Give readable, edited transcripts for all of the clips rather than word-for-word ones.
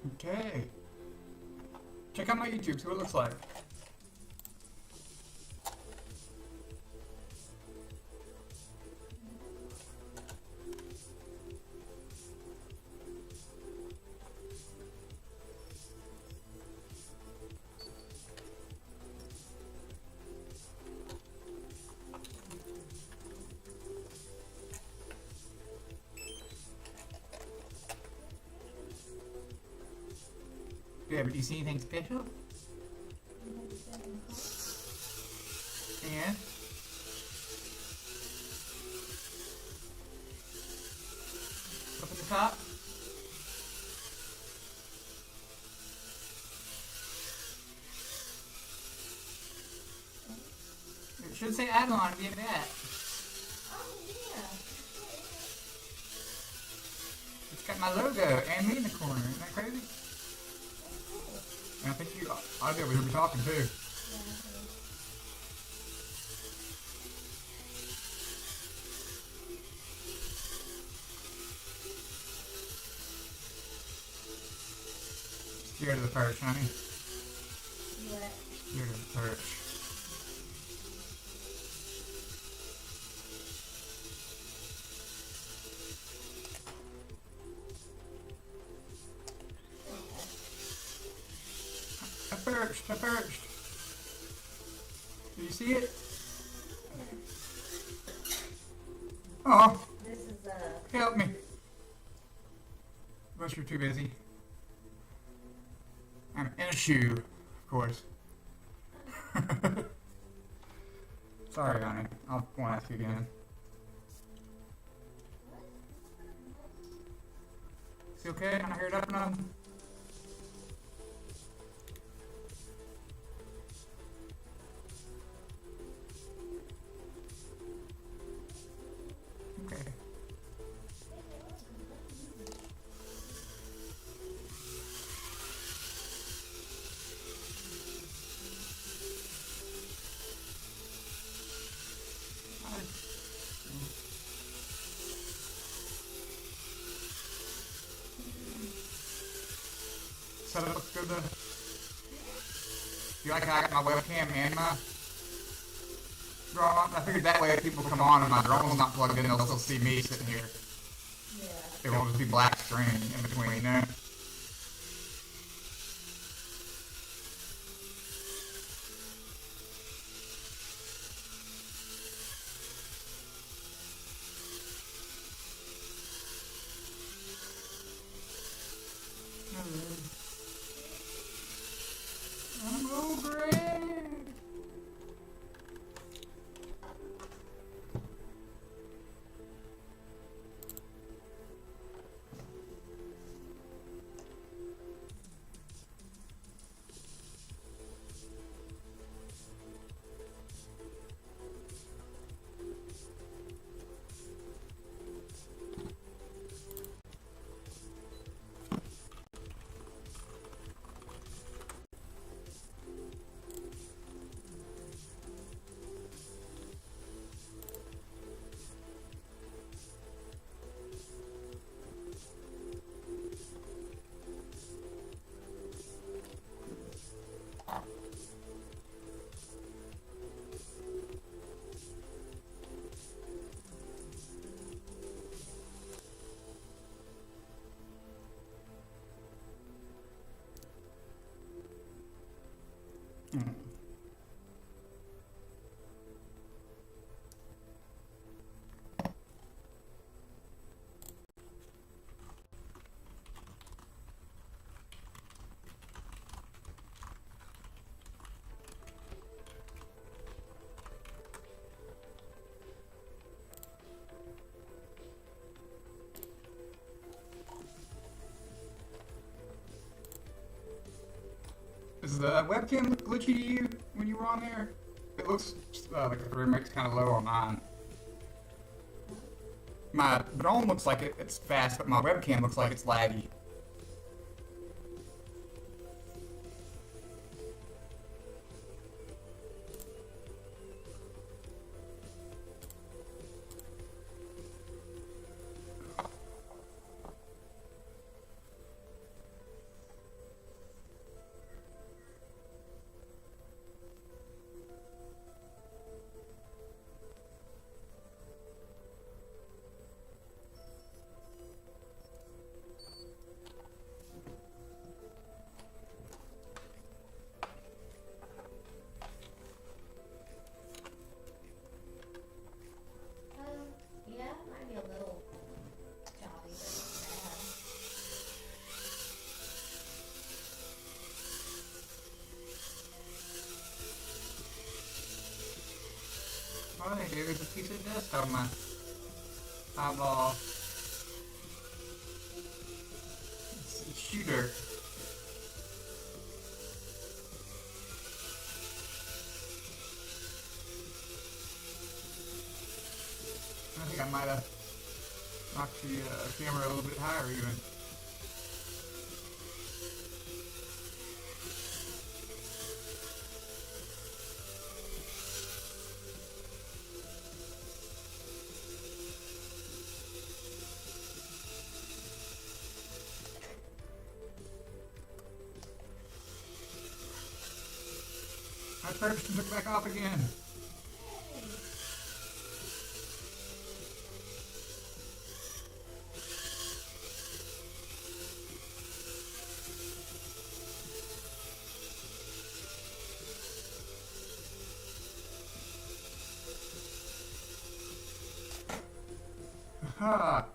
Okay. Check out my YouTube, see what it looks like. Yeah, but do you see anything special? And up at the top. It should say Avalon via that. Oh, yeah. It's got my logo and me in the corner. Isn't that crazy? And I think you ought to be able to hear me talking too. Scared of the perch, honey. What? Scared of the perch. I perched. Do you see it? Oh, This is help me. Unless you're too busy. I'm in a shoe, of course. Sorry, honey. I'll won't ask you again. Is he okay? Can I hear it up and up? Okay. Setup looks good though. You like how I got my webcam and my drone? I figured that way if people come on and my drone's not plugged in, they'll still see me sitting here. yeah. It won't just be black screen in between, you know? I'm over it. Does the webcam look glitchy to you when you were on there? It looks like the frame rate's kind of low on mine. My drone looks like it's fast, but my webcam looks like it's laggy. there's a piece of dust on my eyeball. It's shooter. I think I might have knocked the camera a little bit higher even. My person took back off again. Ha!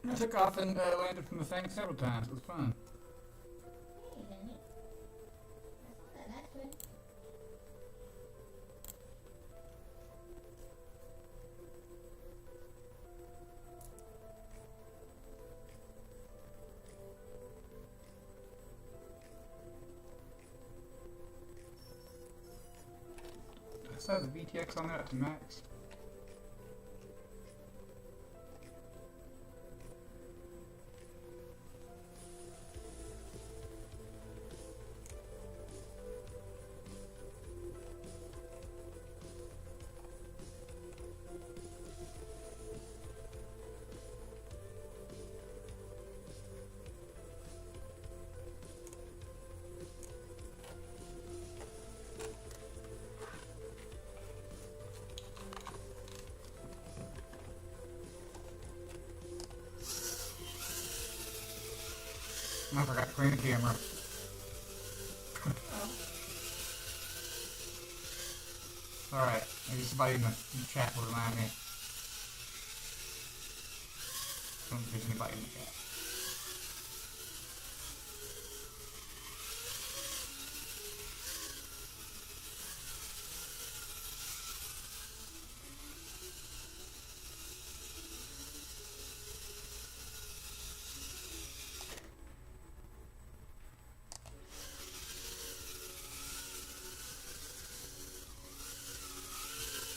I took off and landed from the thing several times. It was fun. Wait a minute. That's good. I saw the VTX on that to max. I forgot to clean the camera. Alright, maybe somebody in the chat will remind me. I don't think there's anybody in the chat.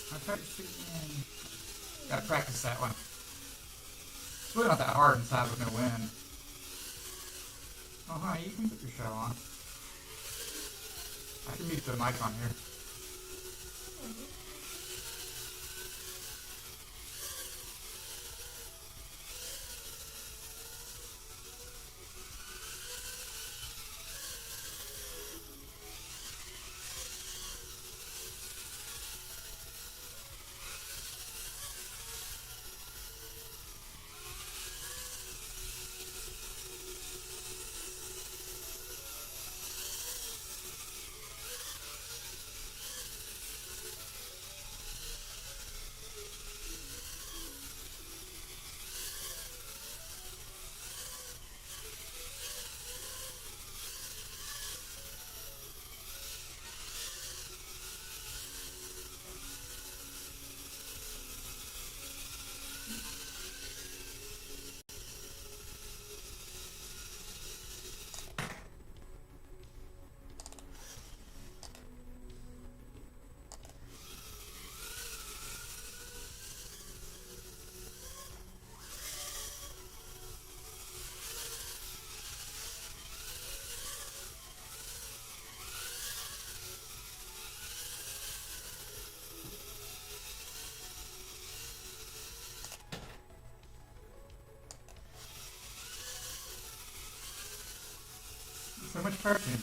I tried to shoot in. Gotta practice that one. It's really not that hard inside with no wind. Oh, hi, you can put your show on. I can mute the mic on here. much perching.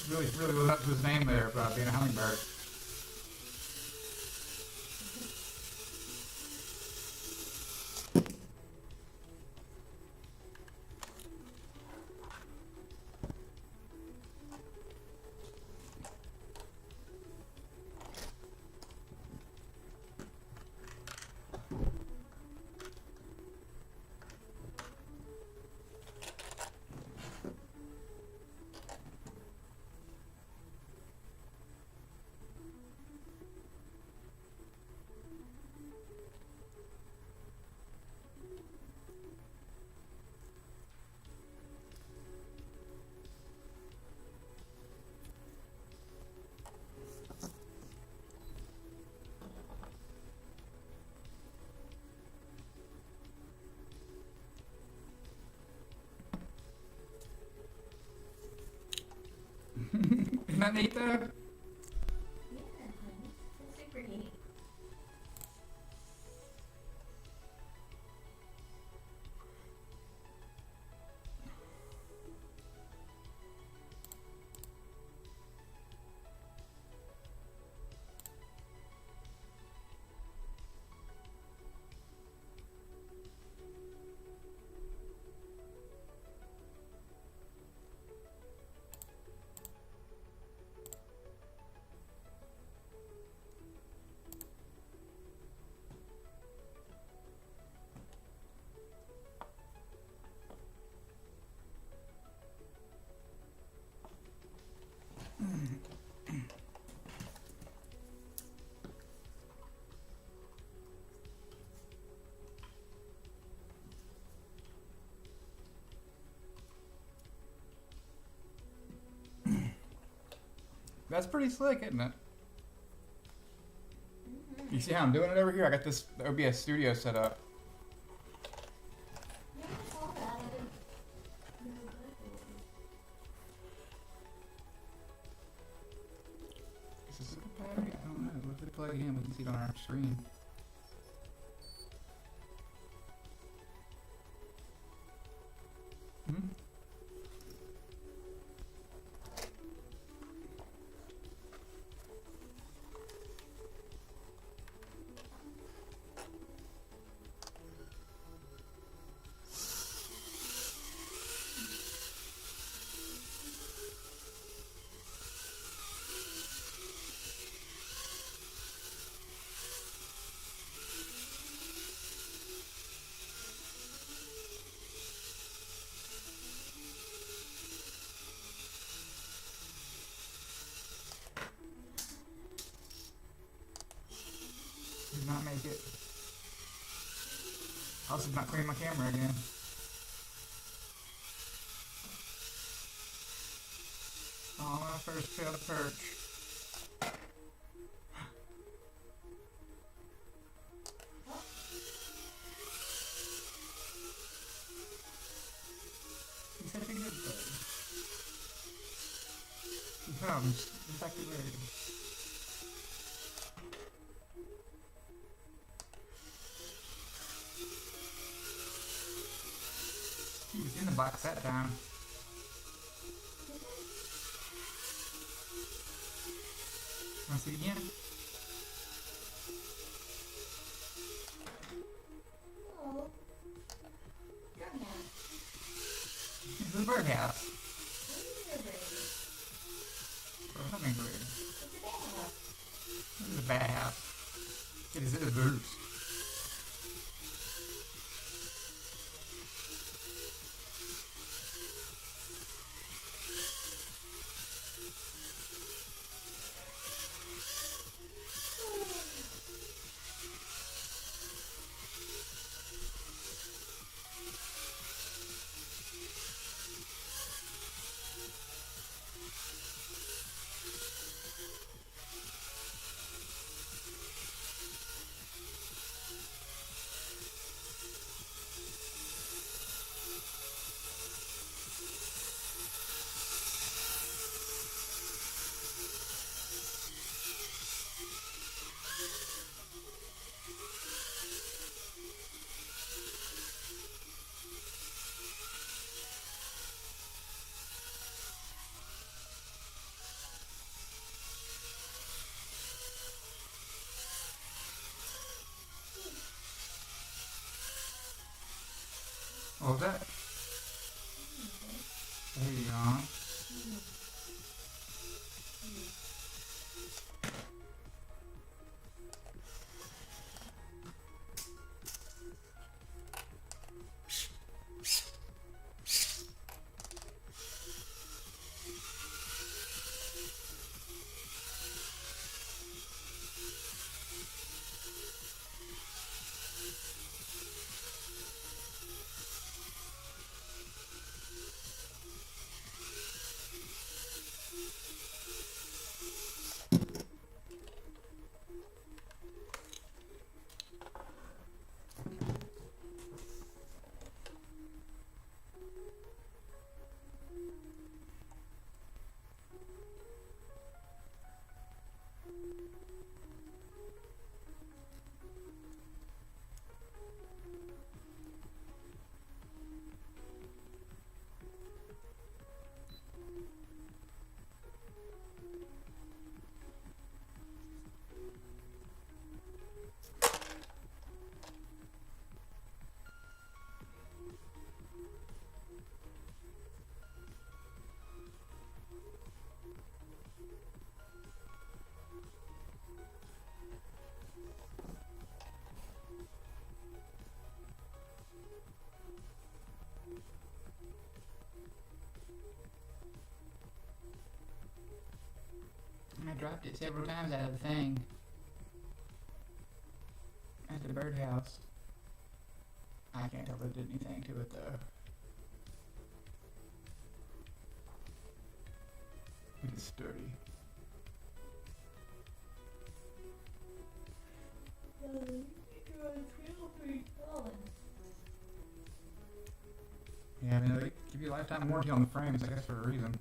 Really living up to his name there about being a hummingbird. Isn't that neat though? Yeah, it's super neat. That's pretty slick, isn't it? Mm-hmm. You see how I'm doing it over here? I got this OBS studio set up. Yeah, I saw that. I didn't know what it was. Is this a battery? I don't know. If it plug in, we can see it on our screen. Hmm? Did not make it. I also did not clean my camera again. Oh, my first failed perch. He's such a good bird. He comes. Infected ready. He was in the box that time. Want to see it again? Oh. Drum hat. This is a birdhouse. What is it, baby? Or a hummingbird. It's a bat. This is a bad house. It is a birds. What was that? Hey, on. I dropped it several times out of the thing. At the birdhouse. I can't tell if it did anything to it though. It is sturdy. Yeah, I mean, they give you a lifetime warranty on the frames, I guess, for a reason.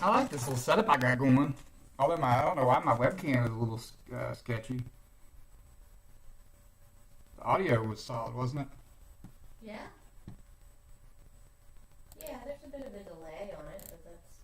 I like this little setup I got going. Although I don't know why my webcam is a little sketchy. The audio was solid, wasn't it? Yeah? Yeah, there's a bit of a delay on it, but that's...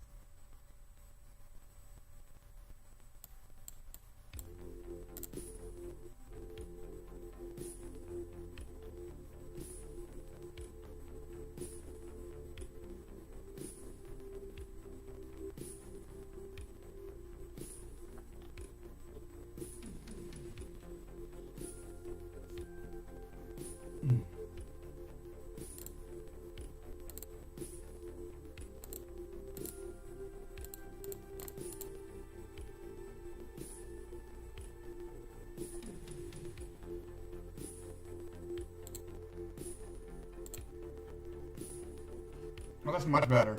Well, that's much better.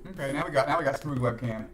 Okay, now we got smooth webcam.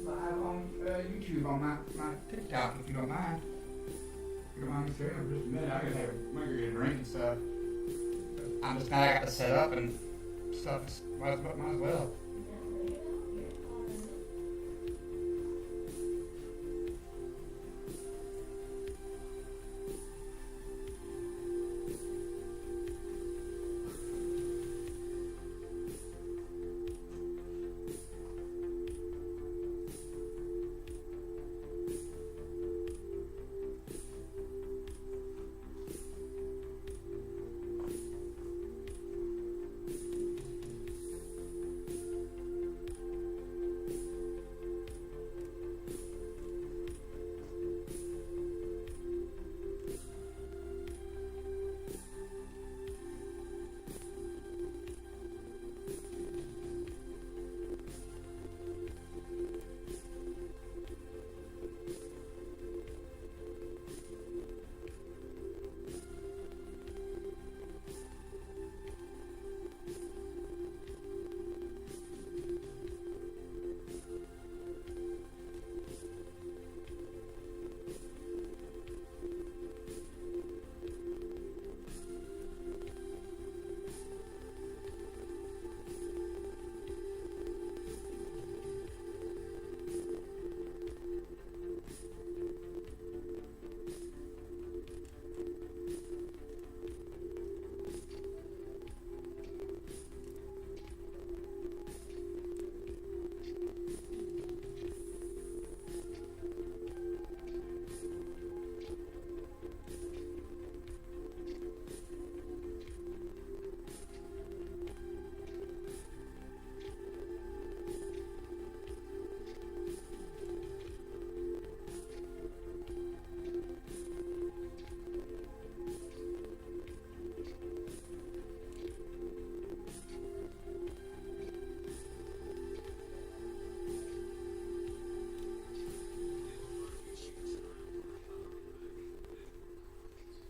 Live on YouTube on my TikTok if you don't mind. If you don't mind me saying, for just a minute, I gotta get a drink and stuff. I'm just now I got to set up and stuff. Might as well.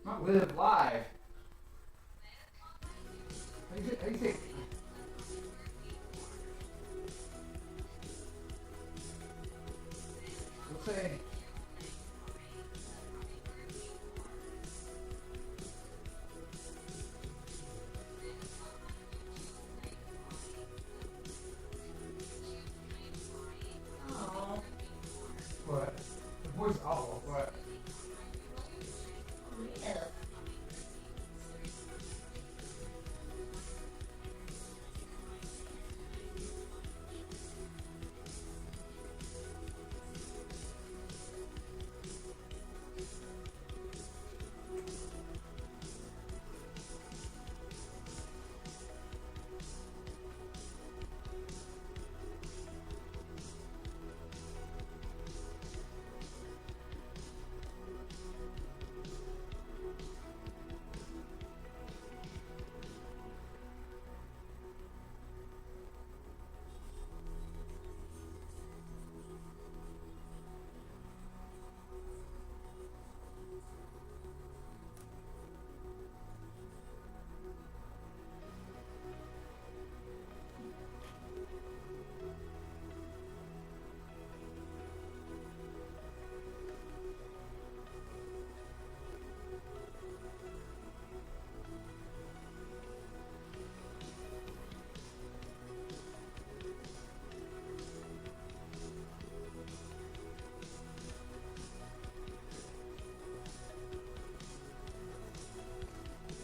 Not live live. How do you think? Let's say. Oh. What? The voice awful, but. Yeah.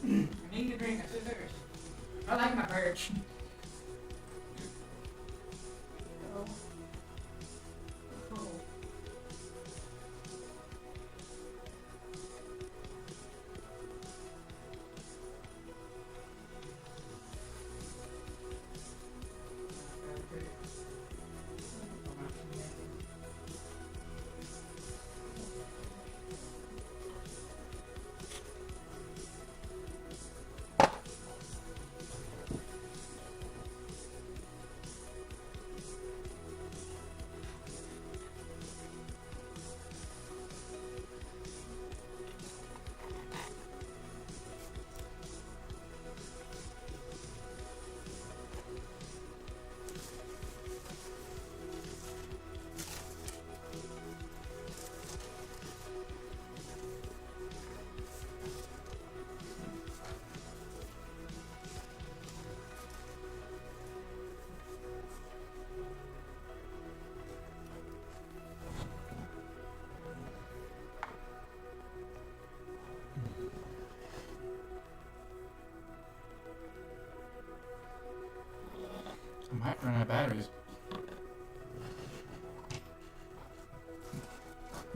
I need to drink a scissors. I like my perch. Oh. Oh. batteries.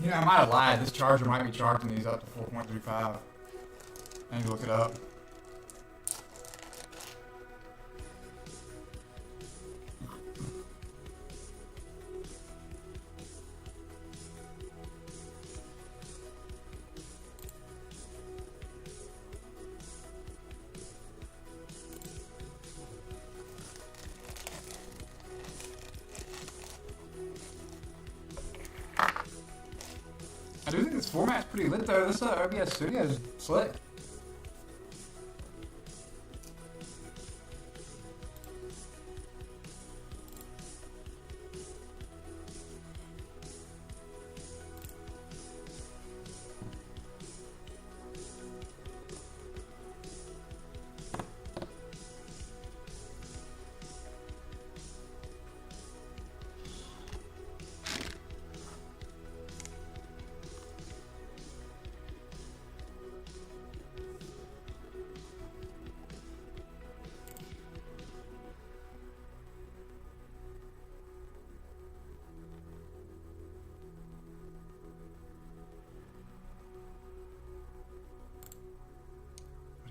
You know, I might have lied. This charger might be charging these up to 4.35. I need to look it up. I do think this format's pretty lit though. This OBS Studio is slick.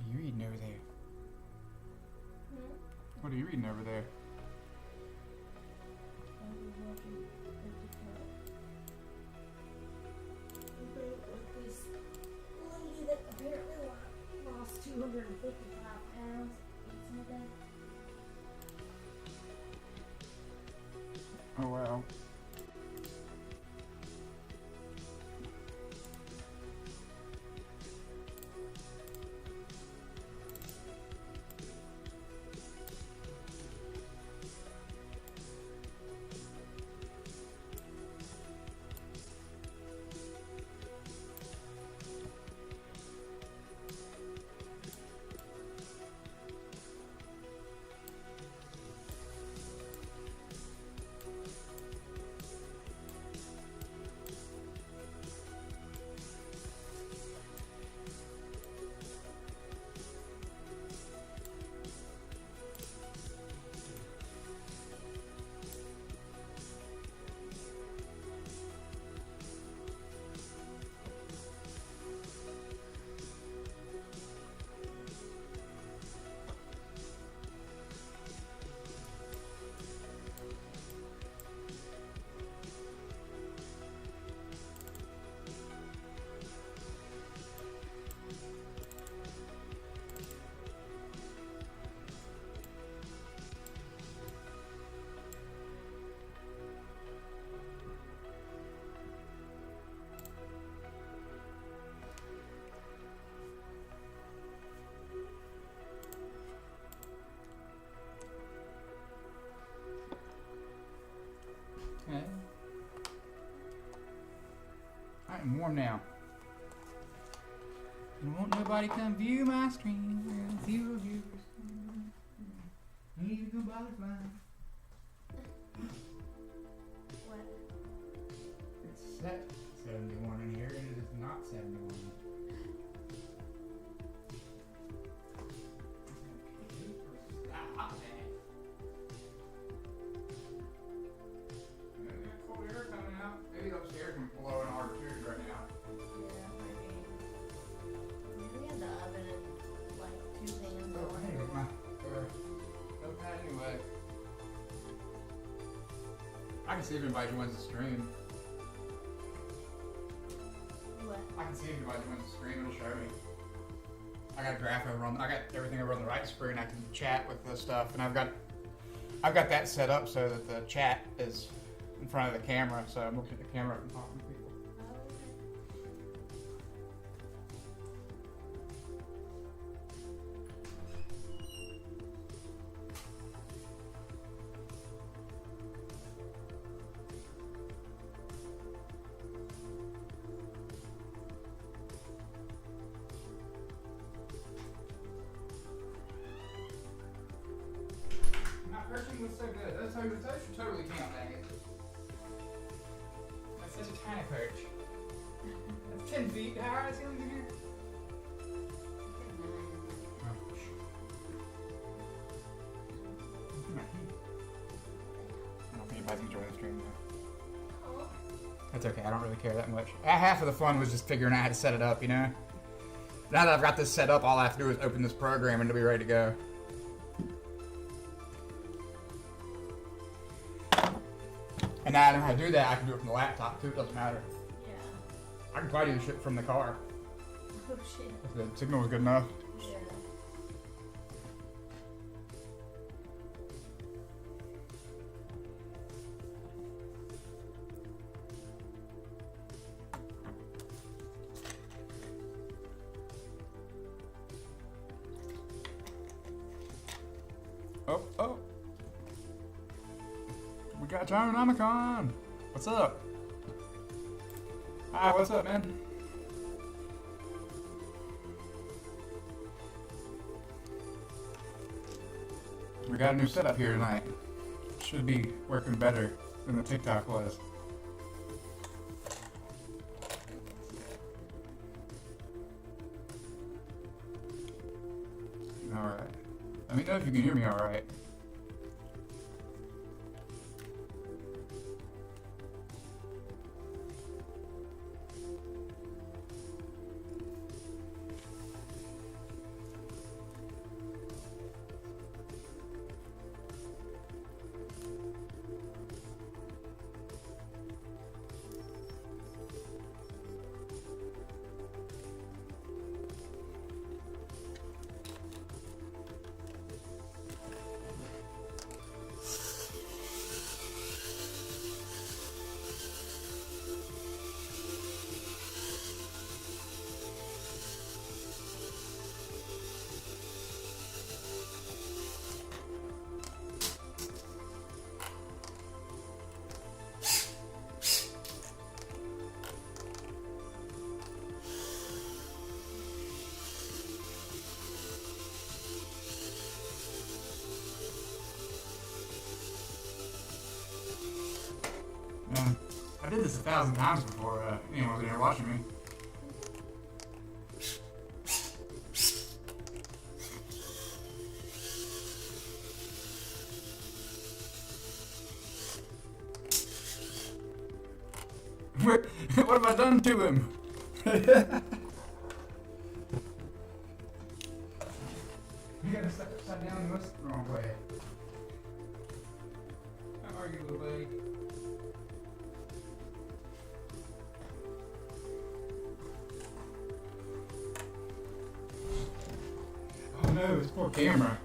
What are you reading over there? What are you reading over there? This lady that apparently lost 255 pounds. Something. Oh wow. Okay. I am warm now. And won't nobody come view my stream. Zero viewers. Ain't even gonna bother flying. What? It's set 71 in here, and it is not 71. Cold air coming out. Maybe upstairs can blow an hard tube right now. Yeah, maybe. We had the oven and like 2 pans Oh, on hey, it. there's my door. Okay, anyway. I can see if anybody joins the stream. What? I can see if anybody joins the stream, it'll show me. I got a graph over on, I got everything over on the right screen. I can chat with this stuff, and I've got that set up so that the chat is in front of the camera, so I'm looking at the camera and talking to people. My perching was so good. Those should totally count, dang it. That's such a tiny perch. That's 10 feet. How high is he in here? That's okay. I don't really care that much. Half of the fun was just figuring out how to set it up, you know? Now that I've got this set up, all I have to do is open this program and it'll be ready to go. And now I know how to do that. I can do it from the laptop too. It doesn't matter. Yeah. I can probably do the shit from the car. Oh shit. If the signal was good enough. Yeah. Oh. We got Gyronomicon. What's up? Hi, what's up, man? We got a new setup here tonight. Should be working better than the TikTok was. Alright. Let me know if you can hear me alright. I did this 1,000 times before anyone was in here watching me. What have I done to him? You gotta sit down and listen the wrong way. How are you, little buddy? Oh no, this poor camera.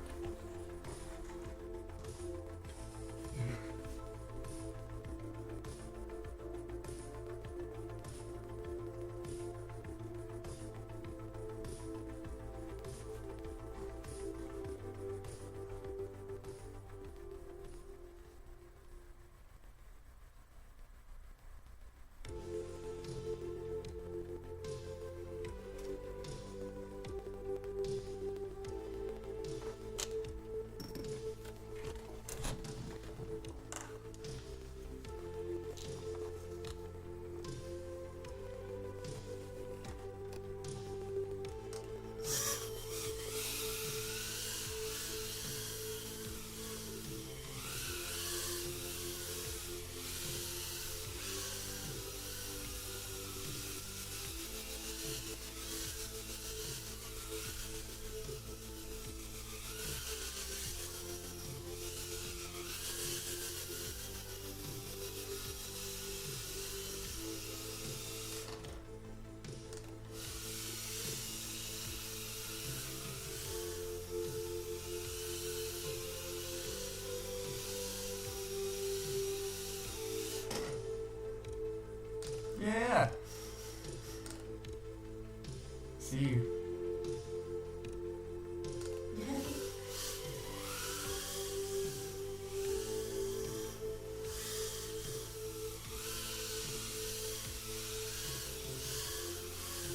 Yeah. See you.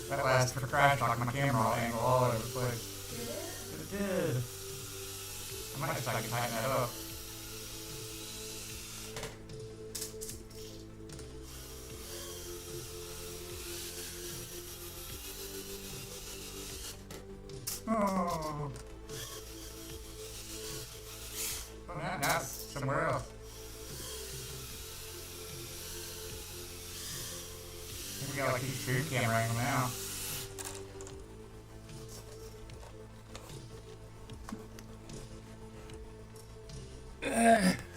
That last crash knocked my camera all angle all over the place. It did. I might just like to tighten that up. Oh. Oh, now it's somewhere else. We got like a security camera angle now.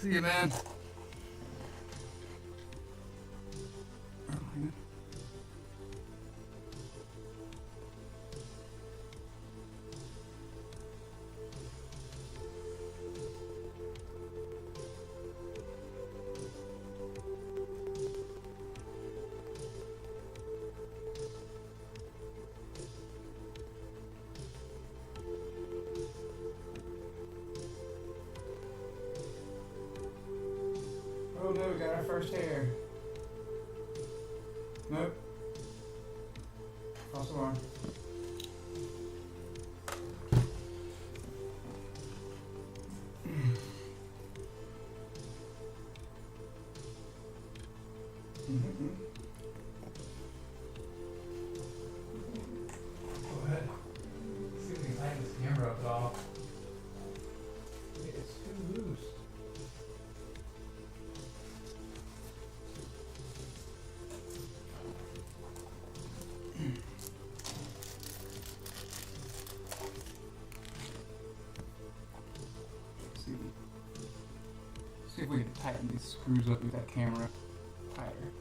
See you, man. Oh no, we got our first hair. Nope. False alarm. Go ahead. See if we can tighten this camera up at all. It's too loose. See if we can tighten these screws up with that camera tighter.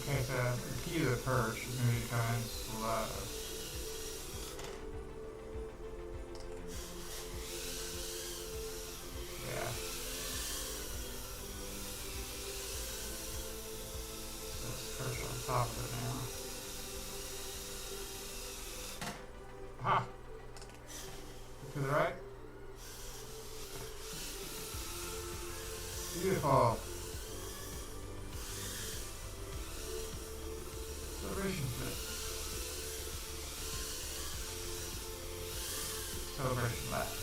Okay, so the key to the perch is going to be coming slow. Yeah. So let's perch on top of it now. Aha! To the right. Beautiful. Celebration fit. celebration left.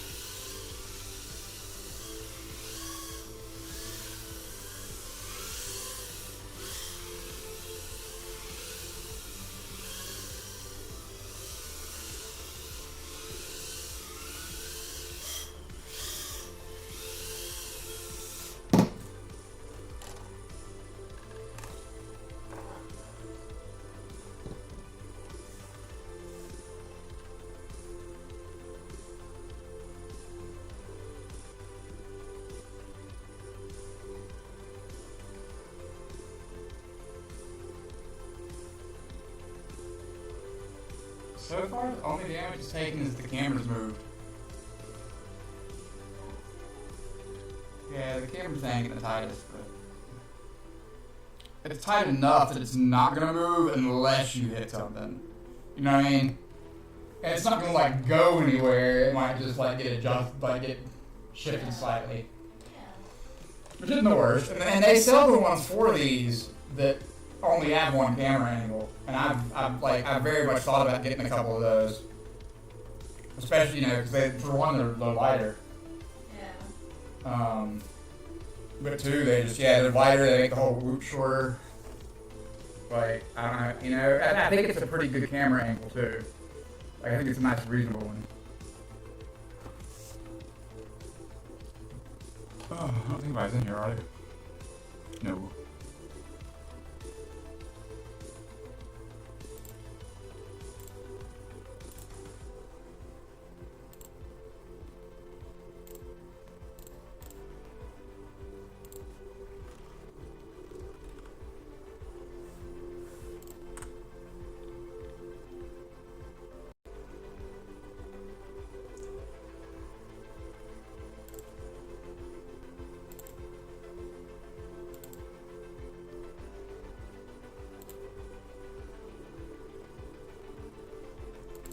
So far, the only damage it's taken is the camera's moved. Yeah, the camera's ain't the tightest, but it's tight enough that it's not gonna move unless you hit something. You know what I mean? And it's not gonna like go anywhere. It might just like get adjusted, like get shifted slightly. Which isn't the worst. And they sell the ones for these that only have one camera angle, and I've very much thought about getting a couple of those, especially because for one they're lighter. Yeah. But two, they're lighter. They make the whole whoop shorter. Like I don't know, I think it's a pretty good camera angle too. Like I think it's a nice, reasonable one. Oh, I don't think anybody's in here, are they? No.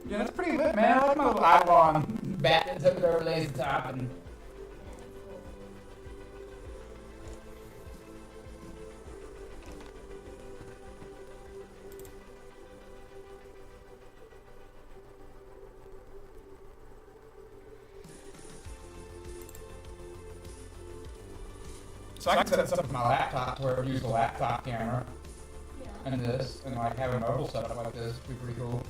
Yeah, that's pretty lit, man. I like my little Ivon bat that took it overlays the top and. So I can set this up with my laptop to where I would use the laptop camera and this, and like have a mobile setup like this would be pretty cool.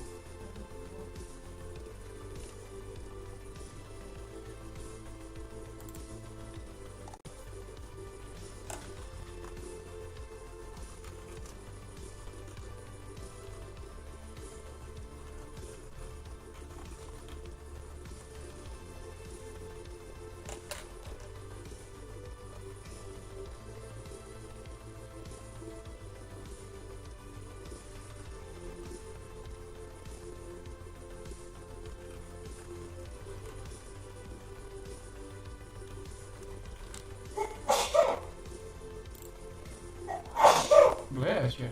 Bless you.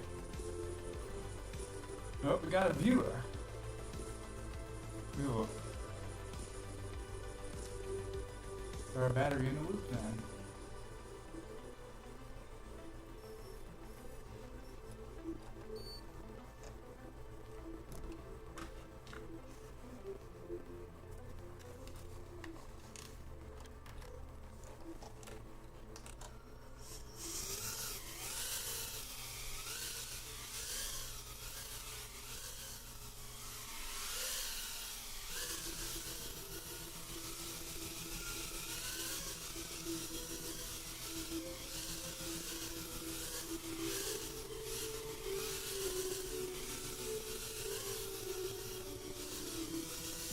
Oh, we got a viewer. We'll throw a battery in the loop then.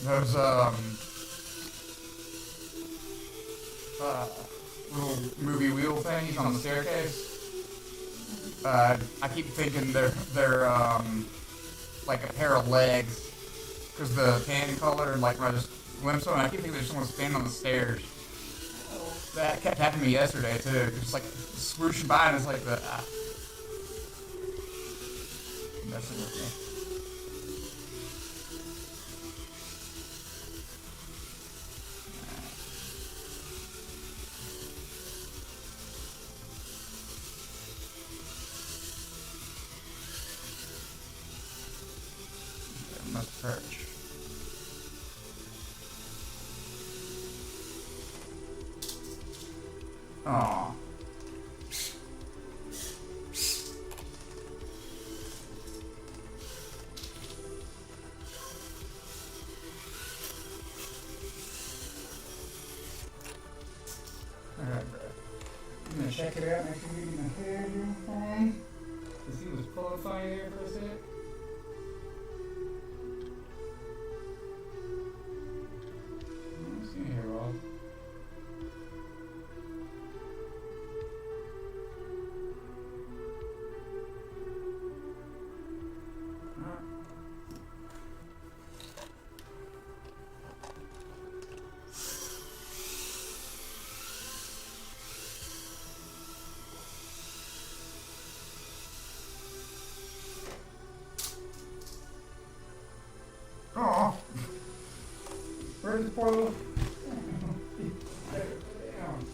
Those little movie wheel things on the staircase. I keep thinking they're like a pair of legs, because the tan color like when I just glimpse them, and I keep thinking there's someone standing on the stairs. That kept happening to me yesterday too. Just like swooshing by, and it's like the messing with me. Must perch. Aw. Alright, bro. I'm gonna check it out, make sure we get my hair doing fine. To see what's pulling funny there for a sec. I don't see any hair off. Alright. Oh, where's the poor little? Damn.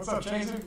What's up, Chaser?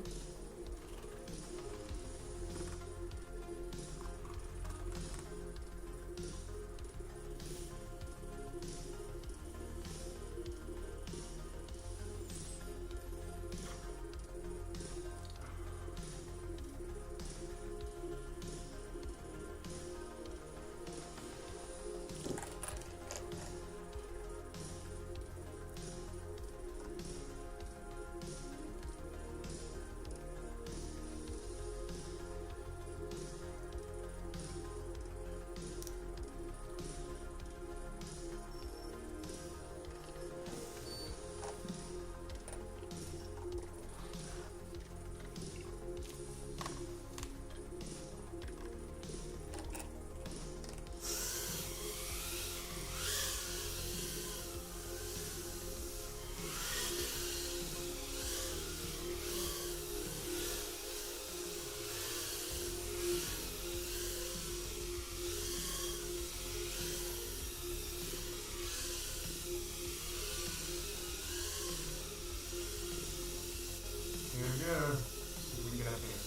Here we go. See if we can get up here.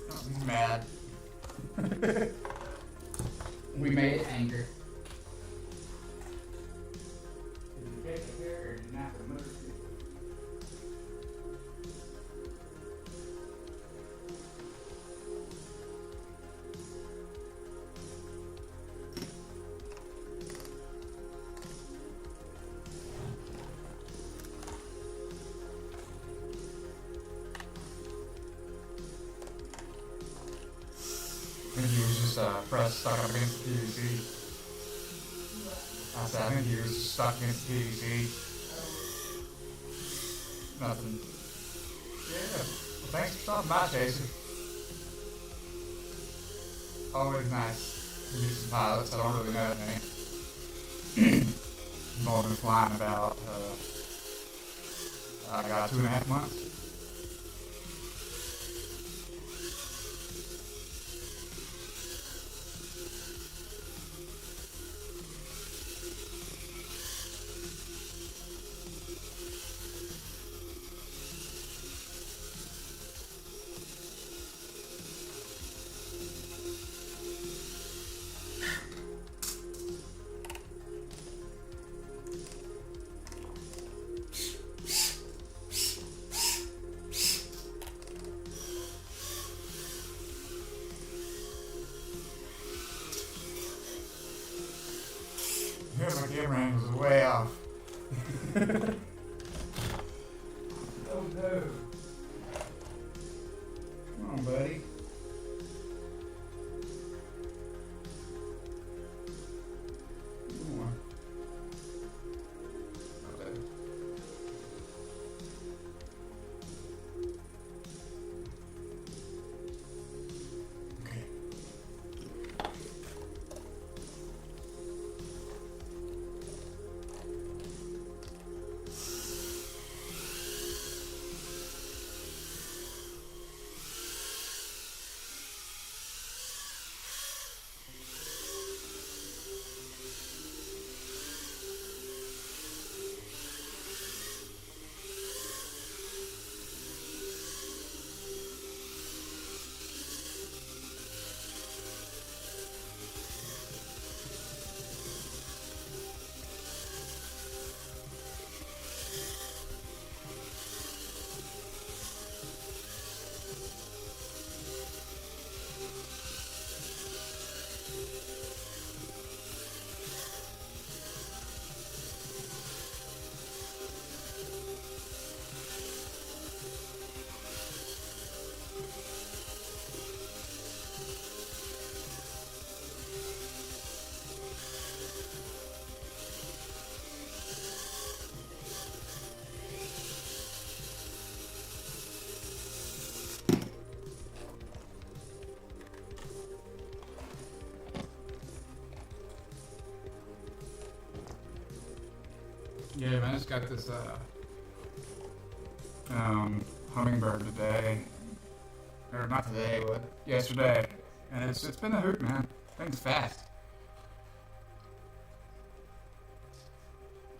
Oh, he's mad. We made it anchor. Did you take it here or did you not remove it? I think he was just pressed stuck up against the PVC. I said, I think he was just stuck against the PVC. Nothing. Yeah. Well, thanks for stopping by, Jason. Always nice to meet some pilots. I don't really know any. I've only been flying about, I got 2.5 months. Here's my camera angle is way off. Oh no. Come on, buddy. More. Okay. Okay. Yeah, man, I just got this Hummingbird today. Or not today, but yesterday. And it's been a hoot, man. Thing's fast.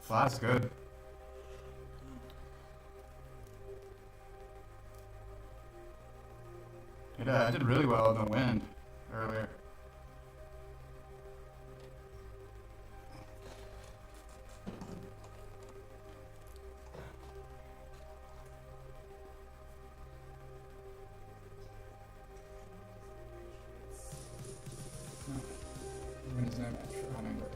Flies good. It did really well in the wind earlier. Wind is no match for hummingbird.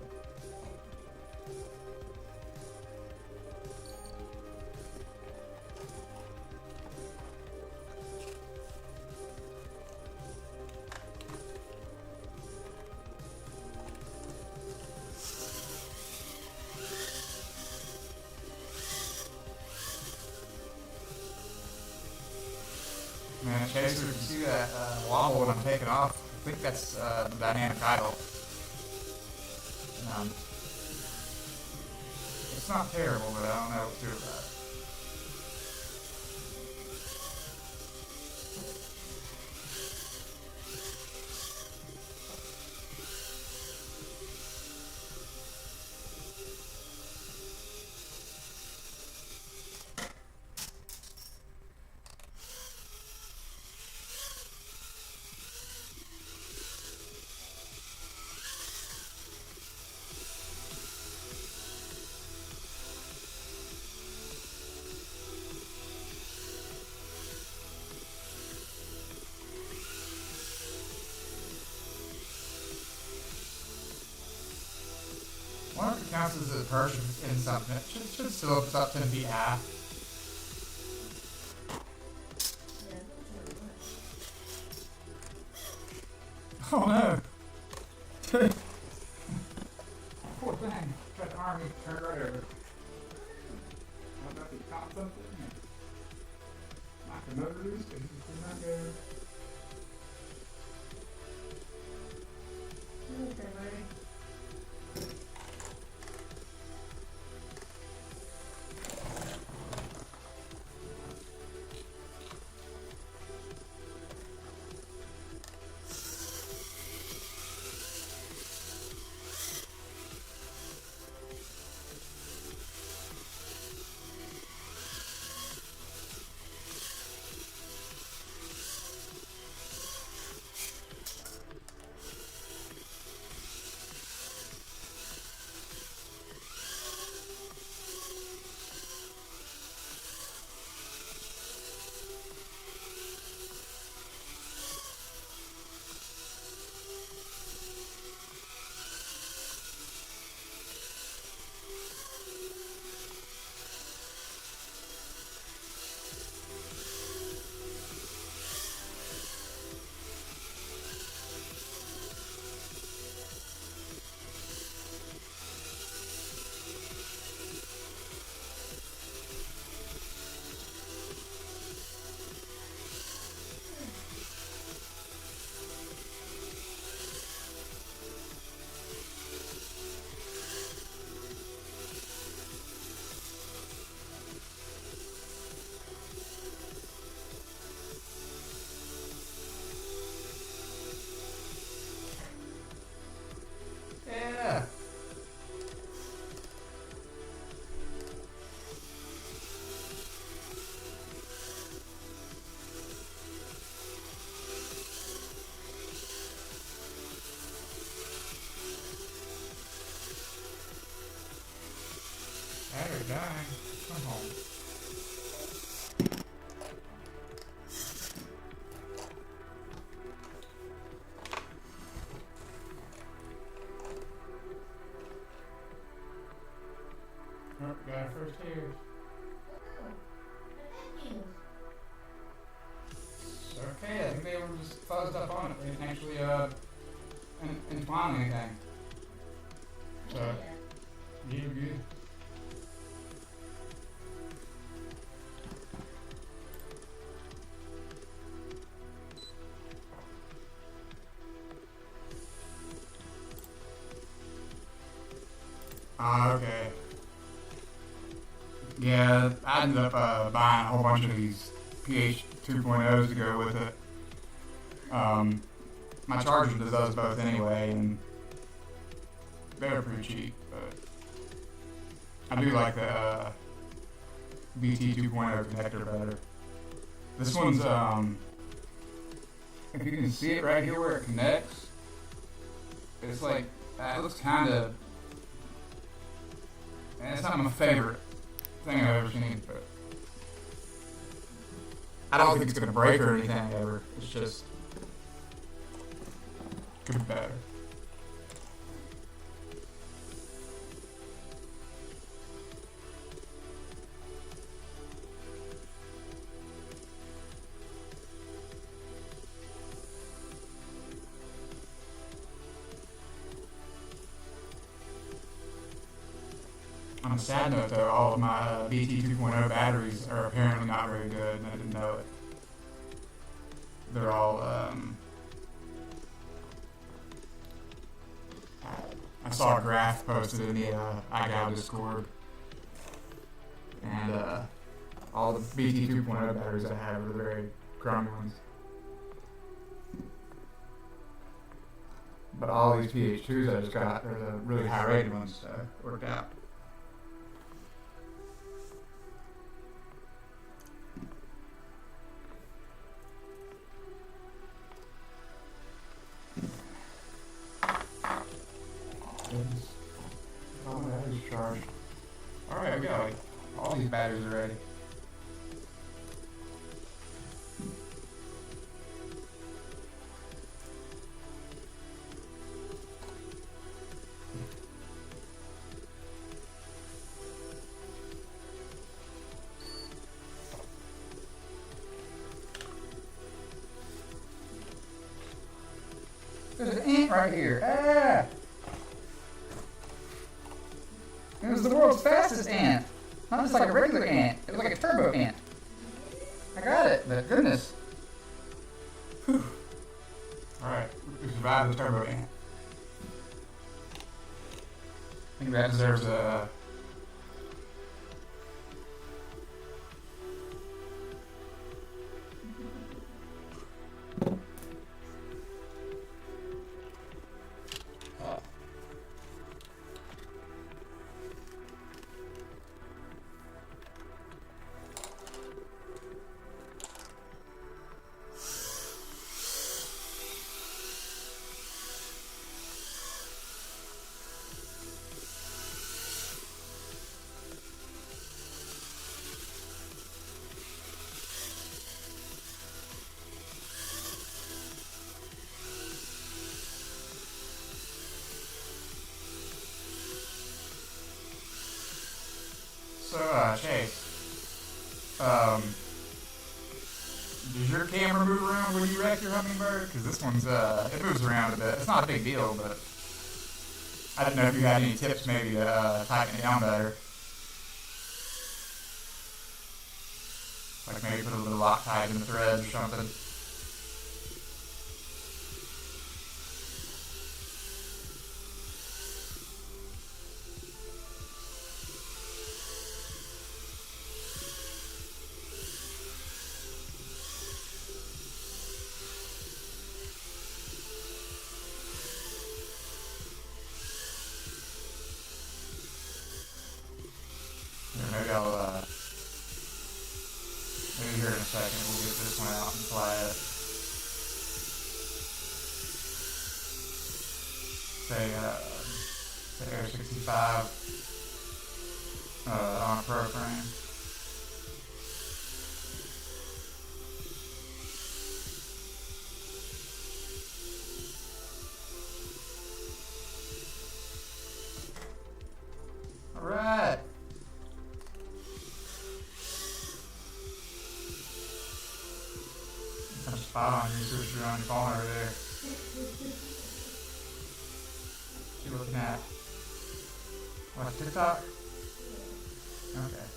Man, Chaser, if you see that wobble when I'm taking off, I think that's the dynamic idle. It's not terrible, but I don't know what to do about it. I wonder if it counts as a perch if it's in something. It should still, if it's up 10 feet high. Oh no! Poor thing. Tried to arm me, turned right over. I don't know if he caught something. Knocked the motor loose, but he did not go. Okay, buddy. Yeah. Battery dying. Come home. Oh, got our first tears. It's okay, I think they were just fuzzed up on it. They didn't actually entwine anything. So, you're good. Okay. Yeah, I ended up buying a whole bunch of these pH 2.0s to go with it. my charger does those both anyway, and they're pretty cheap. But I do like the BT 2.0 connector better. This one's if you can see it right here where it connects, it's like it looks kind of. And it's not my favorite thing I've ever seen, but I don't think it's gonna break or anything ever. It's just could be better. On a sad note, though, all of my BT 2.0 batteries are apparently not very good, and I didn't know it. They're all, I saw a graph posted in the iGal Discord, and all the BT 2.0 batteries I have are the very crummy ones. But all these PH2s I just got are the really high rated ones, so it worked out. All my batteries charged. Alright, we got like all these batteries are ready. There's an ant right here. Ah! It was the world's fastest ant. Not just like a regular ant. It was like a turbo ant. I got it, but goodness. Whew. Alright, we survived the turbo ant. I think that deserves a... So, Chase, does your camera move around when you wreck your Hummingbird? Because this one's, it moves around a bit. It's not a big deal, but I didn't know if you had any tips maybe to tighten it down better. Like maybe put a little Loctite in the threads or something. Maybe I'll, maybe here in a second we'll get this one out and fly it. Say Air 65 on a Pro frame. Alright. Some spot on you, see what you're on your phone over there. What you looking at? What, TikTok? Okay.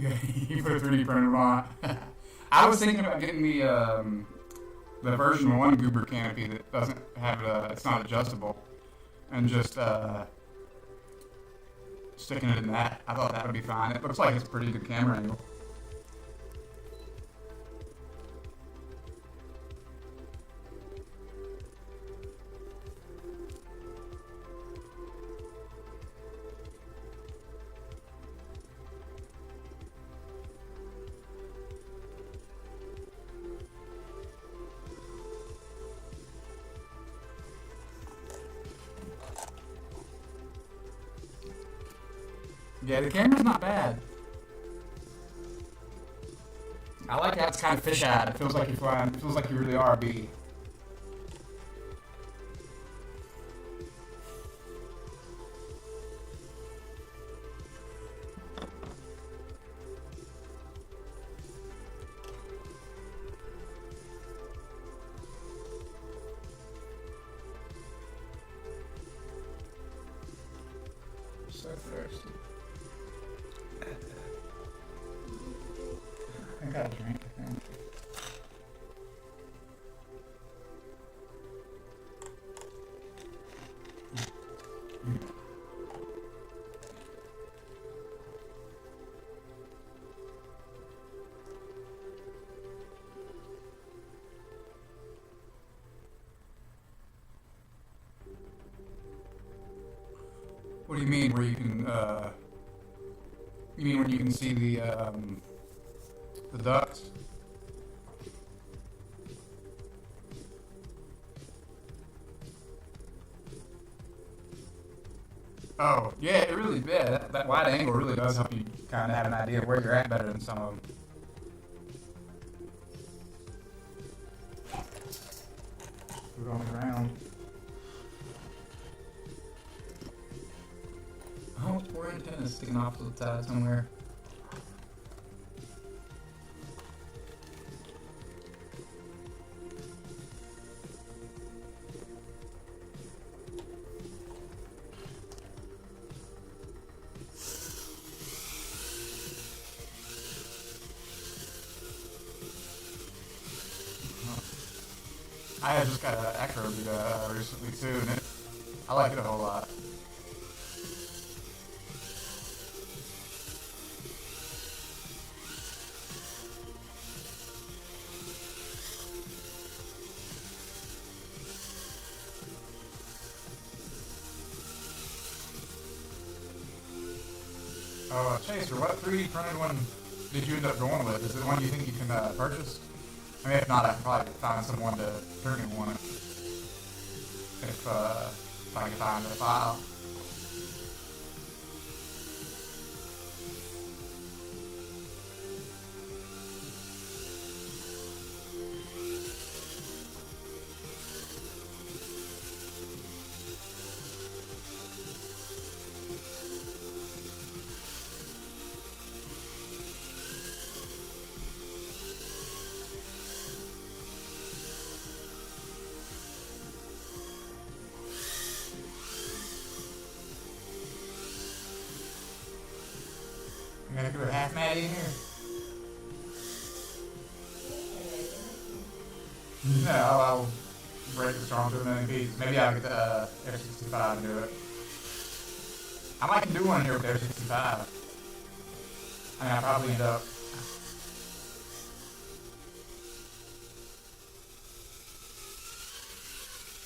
You put a 3D printer on. I was thinking about getting the version 1 Goober canopy that doesn't have it's not adjustable, and just sticking it in that. I thought that would be fine. It looks like it's a pretty good camera angle. Yeah, the camera's not bad. I like how it's kind of fish-eyed. It feels like you're flying. It feels like you really are a bee. So thirsty. I got a drink, I think. What do you mean where you can, you mean when you can see the ducks? Oh, yeah, it really, yeah, that wide angle really does help you kind of have an idea of where you're at better than some of them. Put it on the ground. Oh, poor antenna's sticking off to the side somewhere. I just got an Acro recently too, and I like it a whole lot. Chaser, what 3D printed one did you end up going with? Is it one you think you can purchase? I mean, if not, I can probably find someone to turn me one if I can find the file. I'm gonna do a half Maddie in here. No, I'll break the strong to a million pieces. Maybe I'll get the F65 and do it. I might do one here with F65. I mean, I'll probably end up.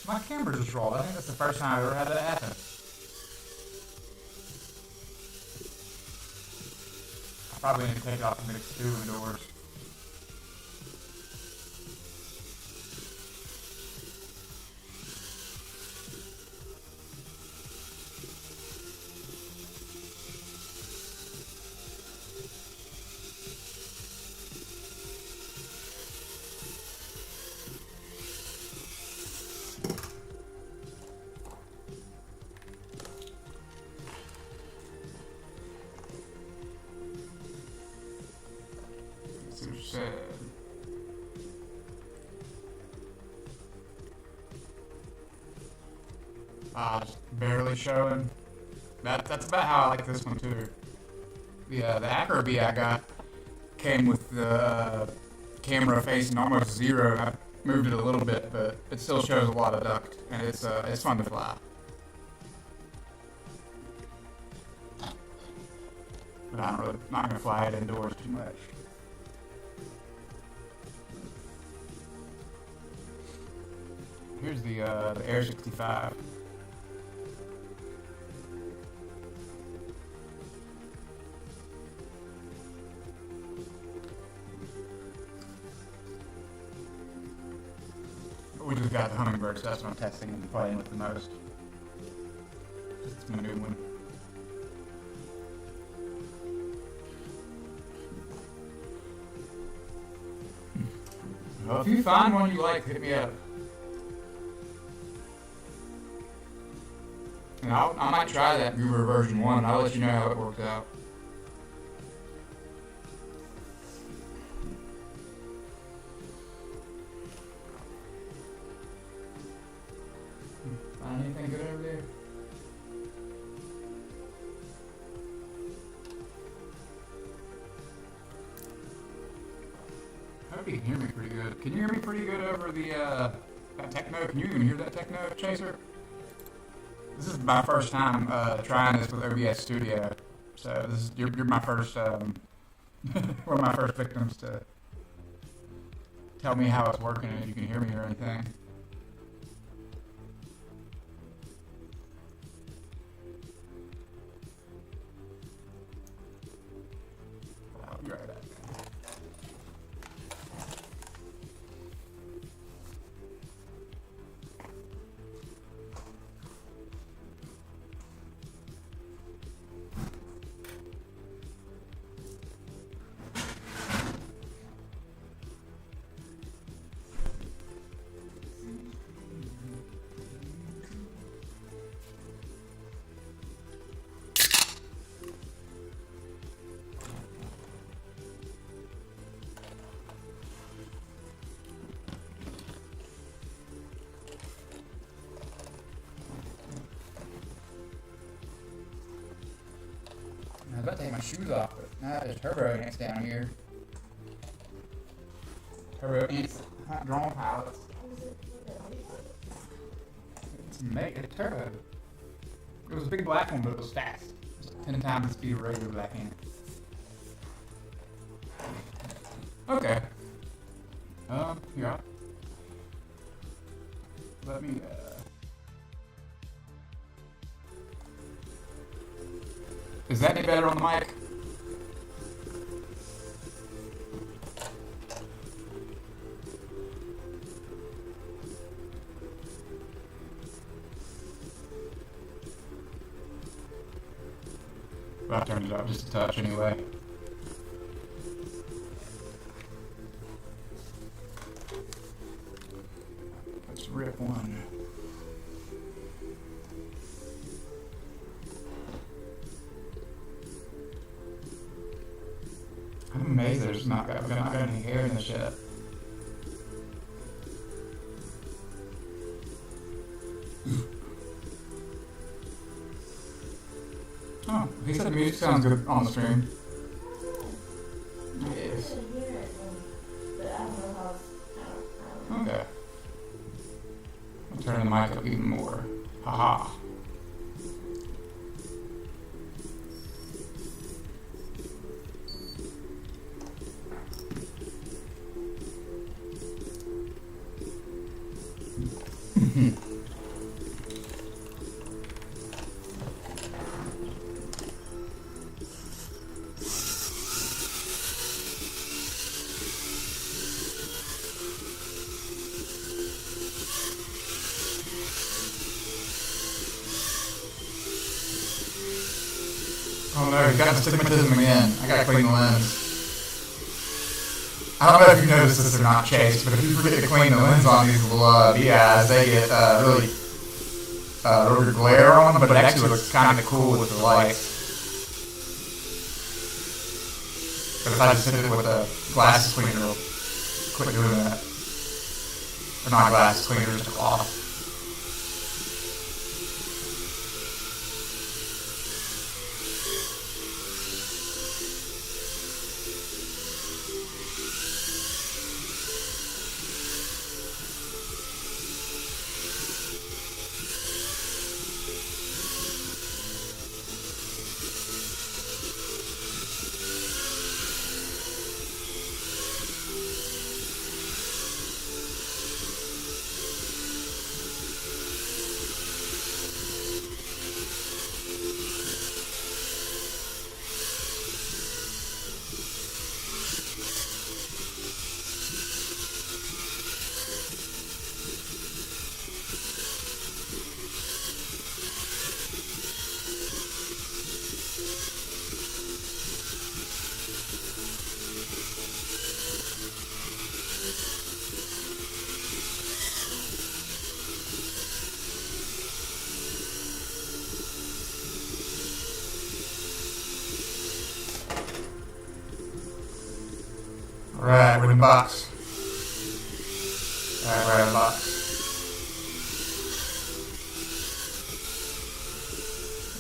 My camera just rolled. I think that's the first time I've ever had that happen. I probably need to take it off and mix two indoors. Just barely showing. That's about how I like this one too. The Acro B I got came with the camera facing almost zero. I moved it a little bit, but it still shows a lot of duct, and it's fun to fly. But I'm really not going to fly it indoors too much. Here's the Air 65. We just got the Hummingbird, so that's what I'm testing and playing with the most. It's my new one. Well, if you find one you like, hit me up. And I might try that Uber version 1. I'll let you know how it works out. Find anything good over there? I hope you can hear me pretty good. Can you hear me pretty good over the that techno? Can you even hear that techno chaser? This is my first time trying this with OBS Studio, so this is you're my first one of my first victims to tell me how it's working and if you can hear me or anything. I'll be right back. I was about to take my shoes off, but now there's turbo ants down here. Turbo ants, not drone pilots. It's turbo. It was a big black one, but it was fast. It was 10 times the speed of a regular black ant. Okay. Yeah. Let me, Is that any better on the mic? Well, I turned it up just a touch anyway. Let's rip one. I'm amazed there's not got any hair in this yet. Oh, he said the music sounds good on the stream. Yes. Okay. I'll turn the mic up even more. Haha. Oh no, he's got astigmatism again. I gotta clean the lens. I don't know if you noticed this or not, Chase, but if you forget to clean the lens on these little VIs, they get really glare on them, but it actually looks kind of cool with the light. But if I just hit it with a glasses cleaner, it'll quit doing that. Or not glasses cleaner, just a cloth. Alright, we're in the box. Alright, we're in the box.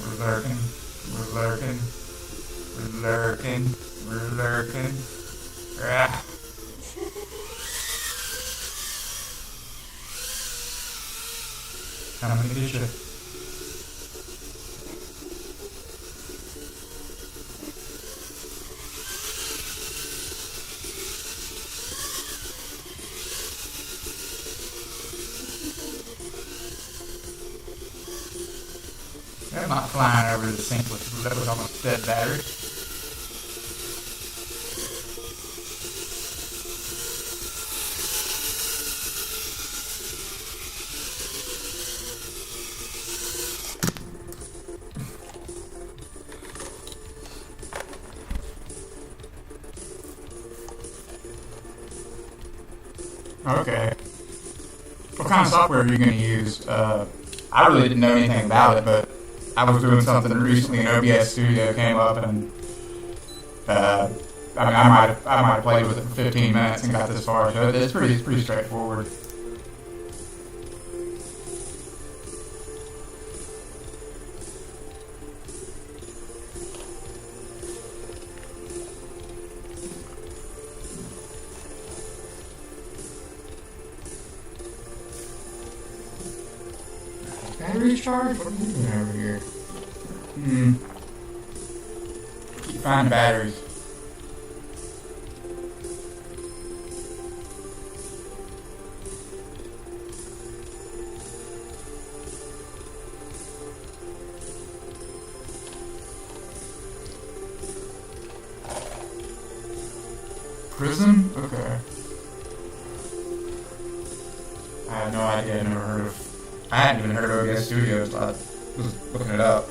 We're lurking. We're lurking. We're lurking. We're lurking. Ah. I'm gonna get you. I'm not flying over the sink with almost dead battery. Okay. What kind of software are you going to use? I really didn't know anything about it, but I was doing something recently in OBS Studio came up, and I mean, I might have played with it for 15 minutes and got this far. So it's pretty straightforward. Battery charge? What are you doing over here? Keep finding batteries. Prism? Okay. I have no idea. I never heard of. I hadn't even heard of OBS Studios. I was looking it up.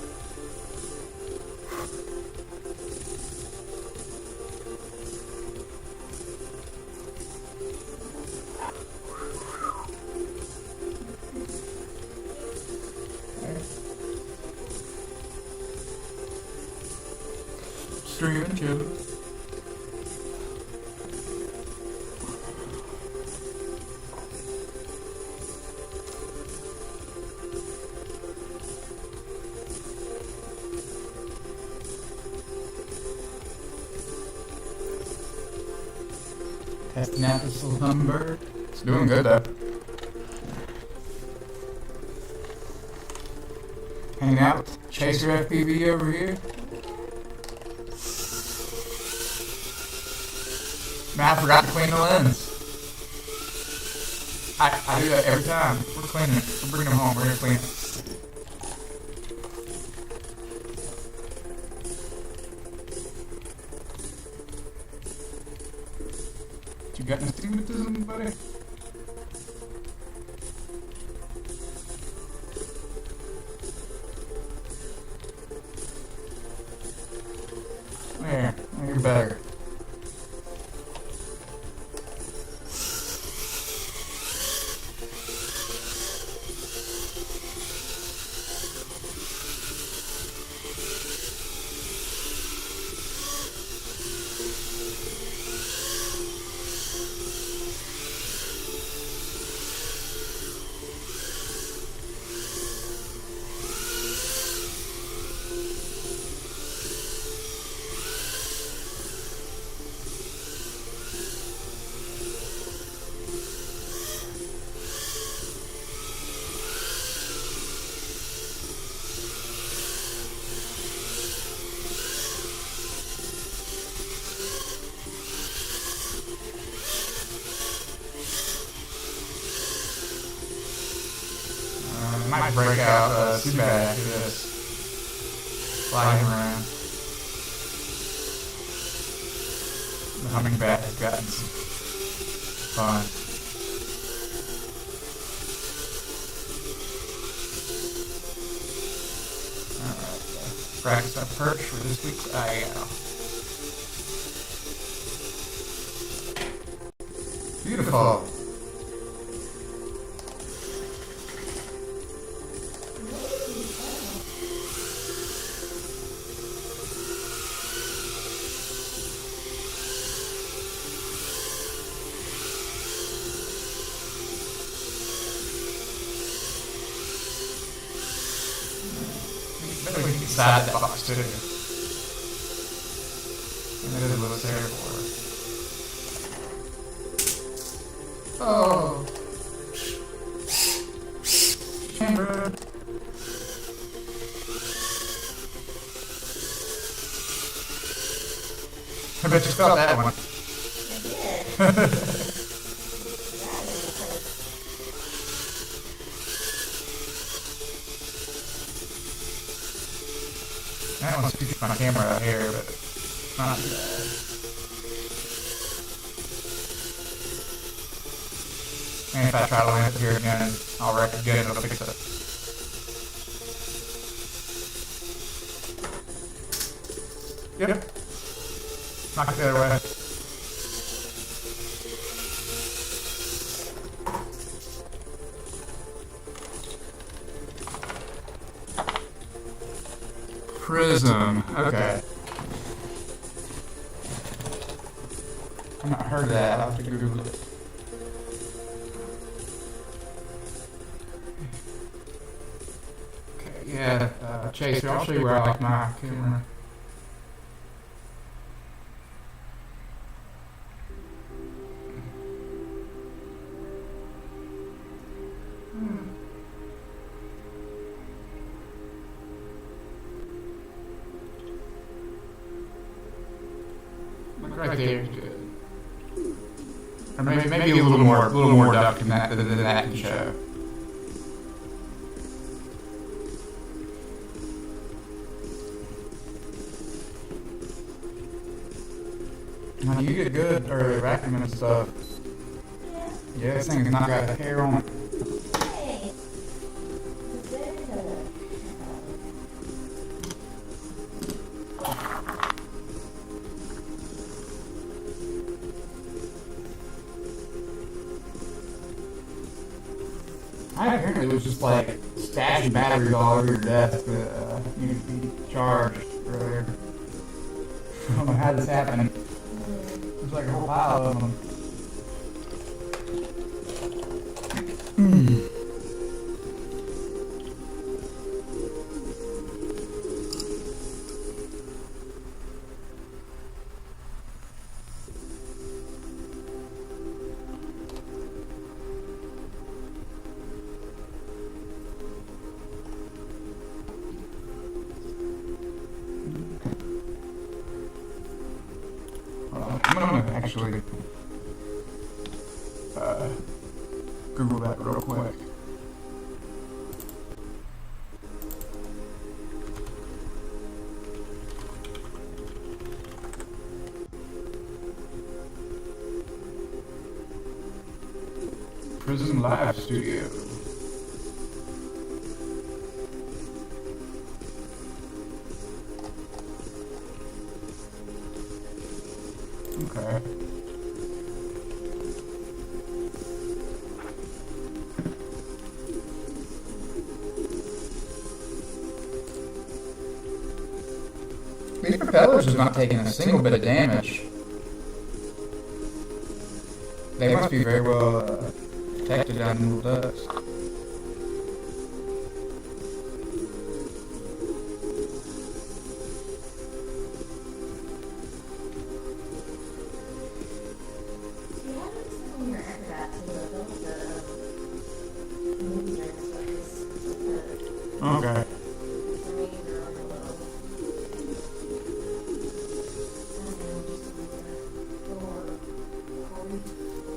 Streaming chill. Testing out this little hummingbird. It's doing good though. Hanging out with Chaser FPV over here. Man, I forgot to clean the lens. I do that every time. We're cleaning it. We're bringing them home. We're gonna clean it. You got astigmatism, buddy? There, you're better. Might break out too bad after this. Flying around. The hummingbird has gotten some fun. Alright, practice our perch for this week's IL. Beautiful. bet we can get inside that box too. And it is a little scary for us. Oh. Chamber. I bet you felt that one. I did. That one's keeping my camera out here, but not too bad. And if I try to land it here again, I'll wreck again, it'll fix it. Yep. Knock it the other way. Prism. Okay. I've not heard of that. I'll have to Google it. Okay, yeah. Chase, I'll show you where I like my camera. Right there is good. Or maybe a little more duck than that can show. Now you get good or vacuum and stuff. Yeah, this thing's not got the hair on it. I apparently was just like stashing batteries all over your desk that needed to be charged earlier. I don't know how this happened. There's like a whole pile of them. I'm gonna actually Google that real quick. Prism Live Studio. Okay. These propellers are not taking a single bit of damage. They must be very well protected down in the ducts. Okay.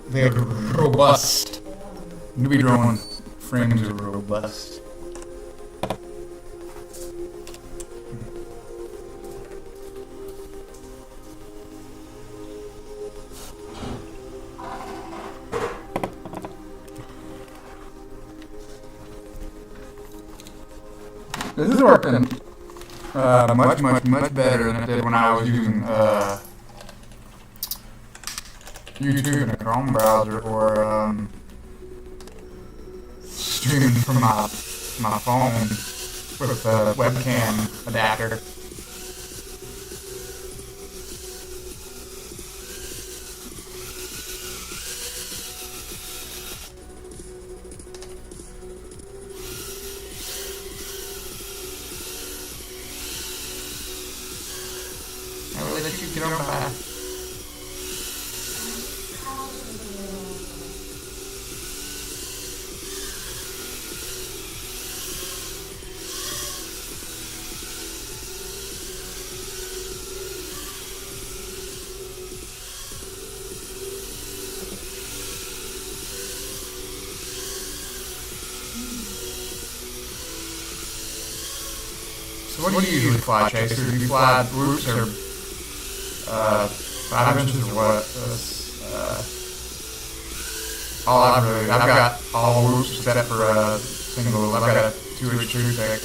They're robust. Newbie drone frames are robust. This is working much better than it did when I was using YouTube in a Chrome browser or streaming from my phone with a webcam adapter. get on by. So what do you usually fly, Chaser? Do you fly roots or 5 inches or what? I've got all roots except for single. I've got a 2-inch tree stick.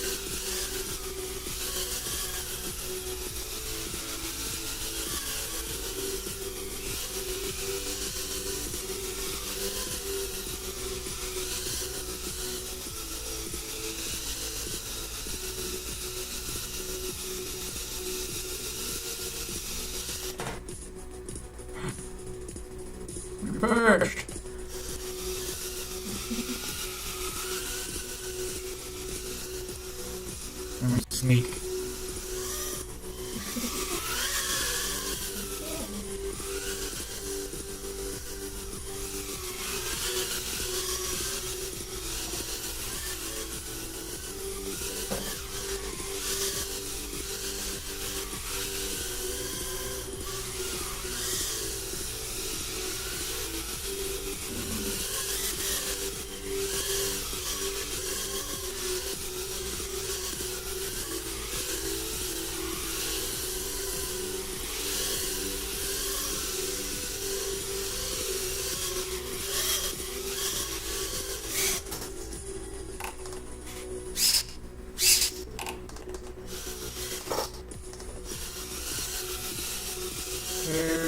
Pushed. Let me sneak.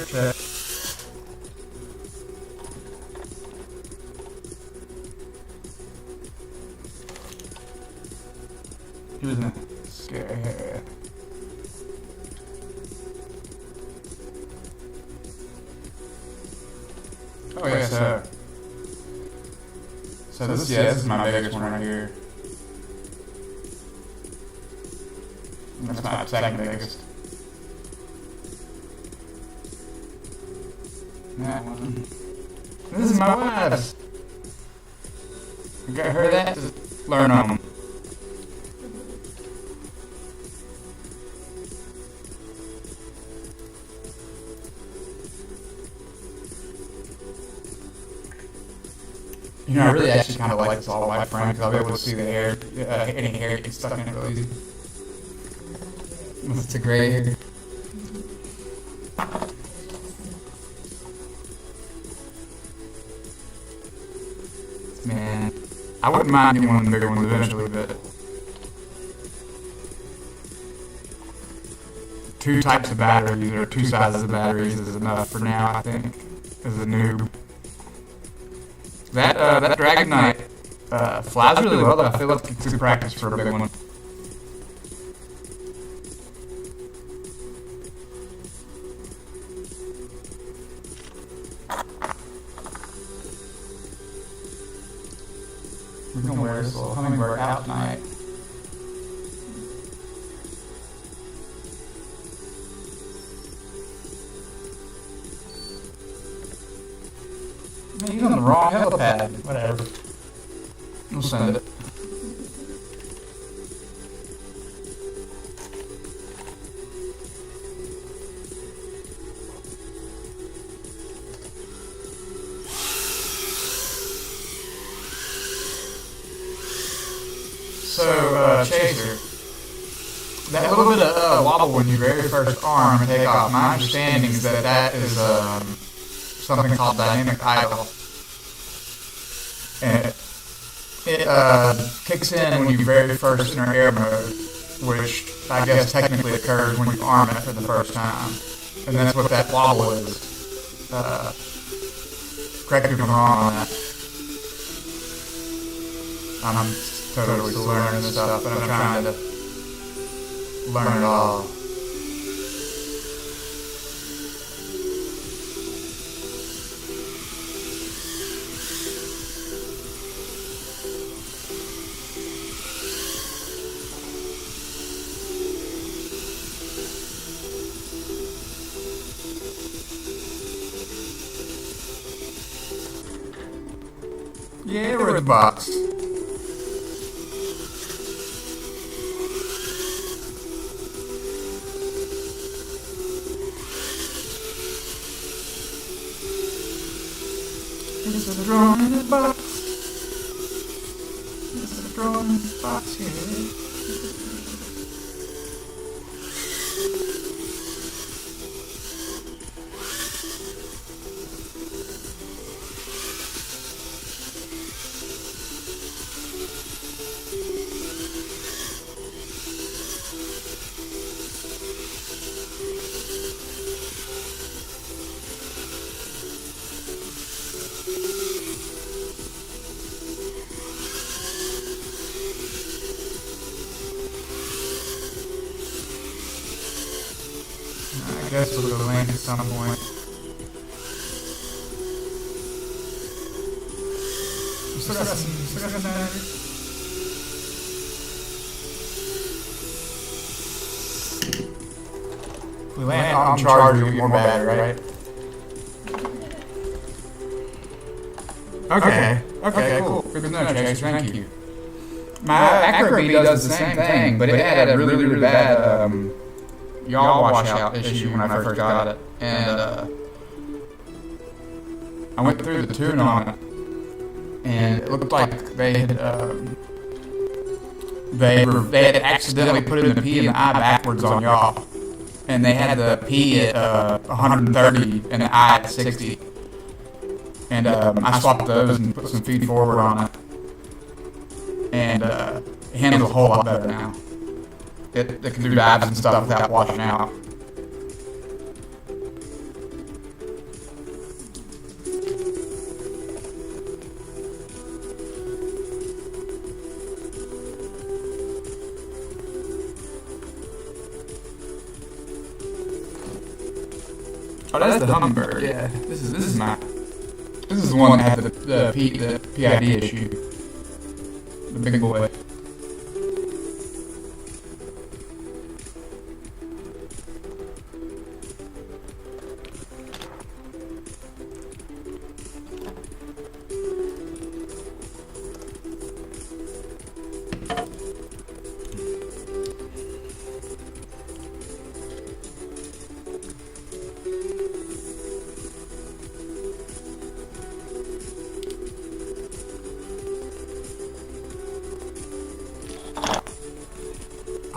Check. He was in a scary area. Oh yes, sir. So this is my biggest one right here. That's my second biggest. That one. This is my wife's. You got her that? Just learn on them. You know, I really actually kind of like this all white frame because I'll be able to see the hair, any hair getting stuck in it real easy. It's a gray hair. Man, I wouldn't mind getting one of the bigger ones eventually, but 2 types of batteries or 2 sizes of batteries is enough for now, I think, as a noob. That Dragon Knight flies really well, though. I feel like it's good practice for a big one. We're gonna wear this little hummingbird out tonight. Man, he's on the wrong helipad. Whatever. We'll send it. So, Chaser, that little bit of wobble when you very first arm and take off, my understanding is that is something called dynamic idle. And it kicks in when you very first enter air mode, which I guess technically occurs when you arm it for the first time. And that's what that wobble is. Correct me if I'm wrong on that. I'm totally still learning this stuff, but I'm trying to learn it all. together with the box. It's a drone in the box. It's a drone in the box here. I guess we'll go land at some point. Still got some batteries. We land on charge, we get more battery, right? Okay, cool. Good to know, Chase. Thank you. My Acro-B does the same thing, but it had a really bad yaw washout issue when I first got it, and I went through the tune on it, and it looked like they had accidentally put in the P and the I backwards on yaw, and they had the P at 130 and the I at 60, and I swapped those and put some feed forward on it, and it handles a whole lot better now. It can do dives and stuff without washing out. Oh, that's the Hummingbird. Yeah, this is the one that had the PID issue. The big boy.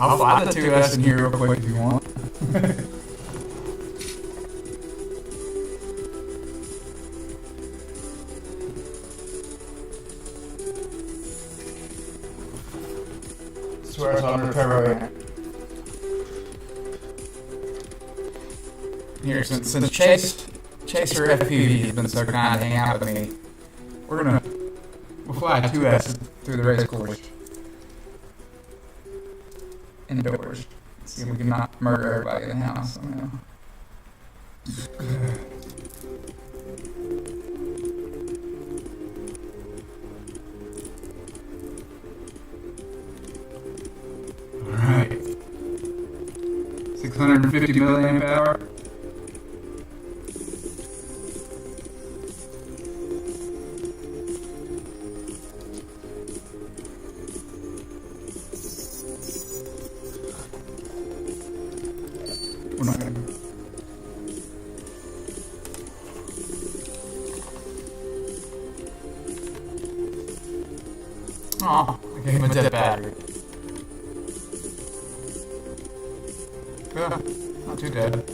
I'll fly the 2S in here real quick if you want. Swear it's under turbo in it. Here, since Chaser FPV has been so kind to hang out with me, we'll fly a 2S through the race course. Indoors. See if we can not murder everybody in the house somehow. Alright. 650 milliamp hour. We're not gonna. Oh, I gave him a dead battery. Not too dead.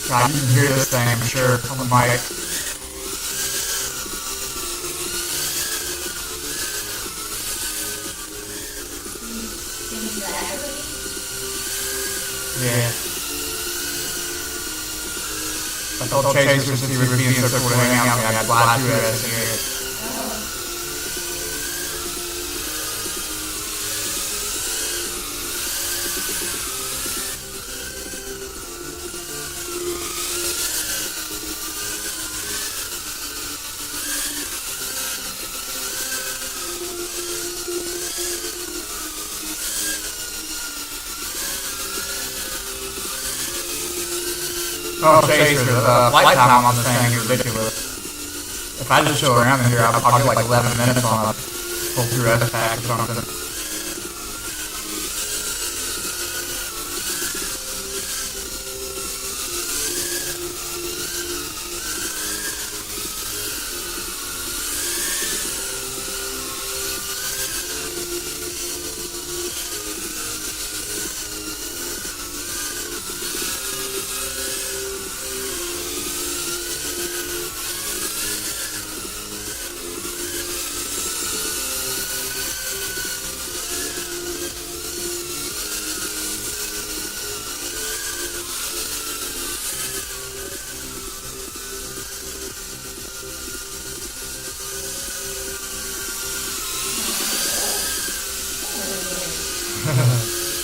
God, you can hear this thing, I'm sure, on the mic. Yeah. I told Chaser since he was being so cool to hang out with me, I'd fly 2S in here. Oh, Chaser, the flight time on this thing is ridiculous. If I just show around in here, I'll get like 11 minutes on a full 2S pack or something.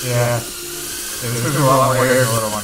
Yeah, this is a lot more air, little one.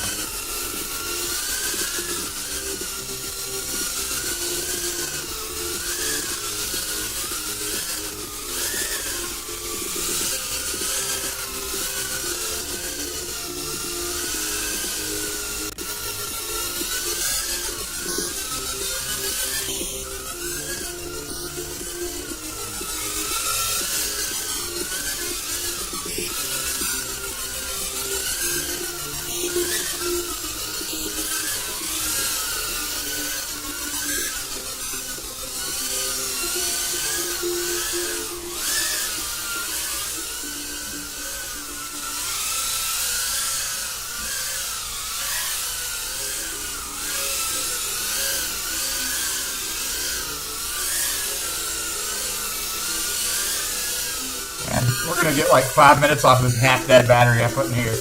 And we're gonna get like 5 minutes off this half dead battery I put in here.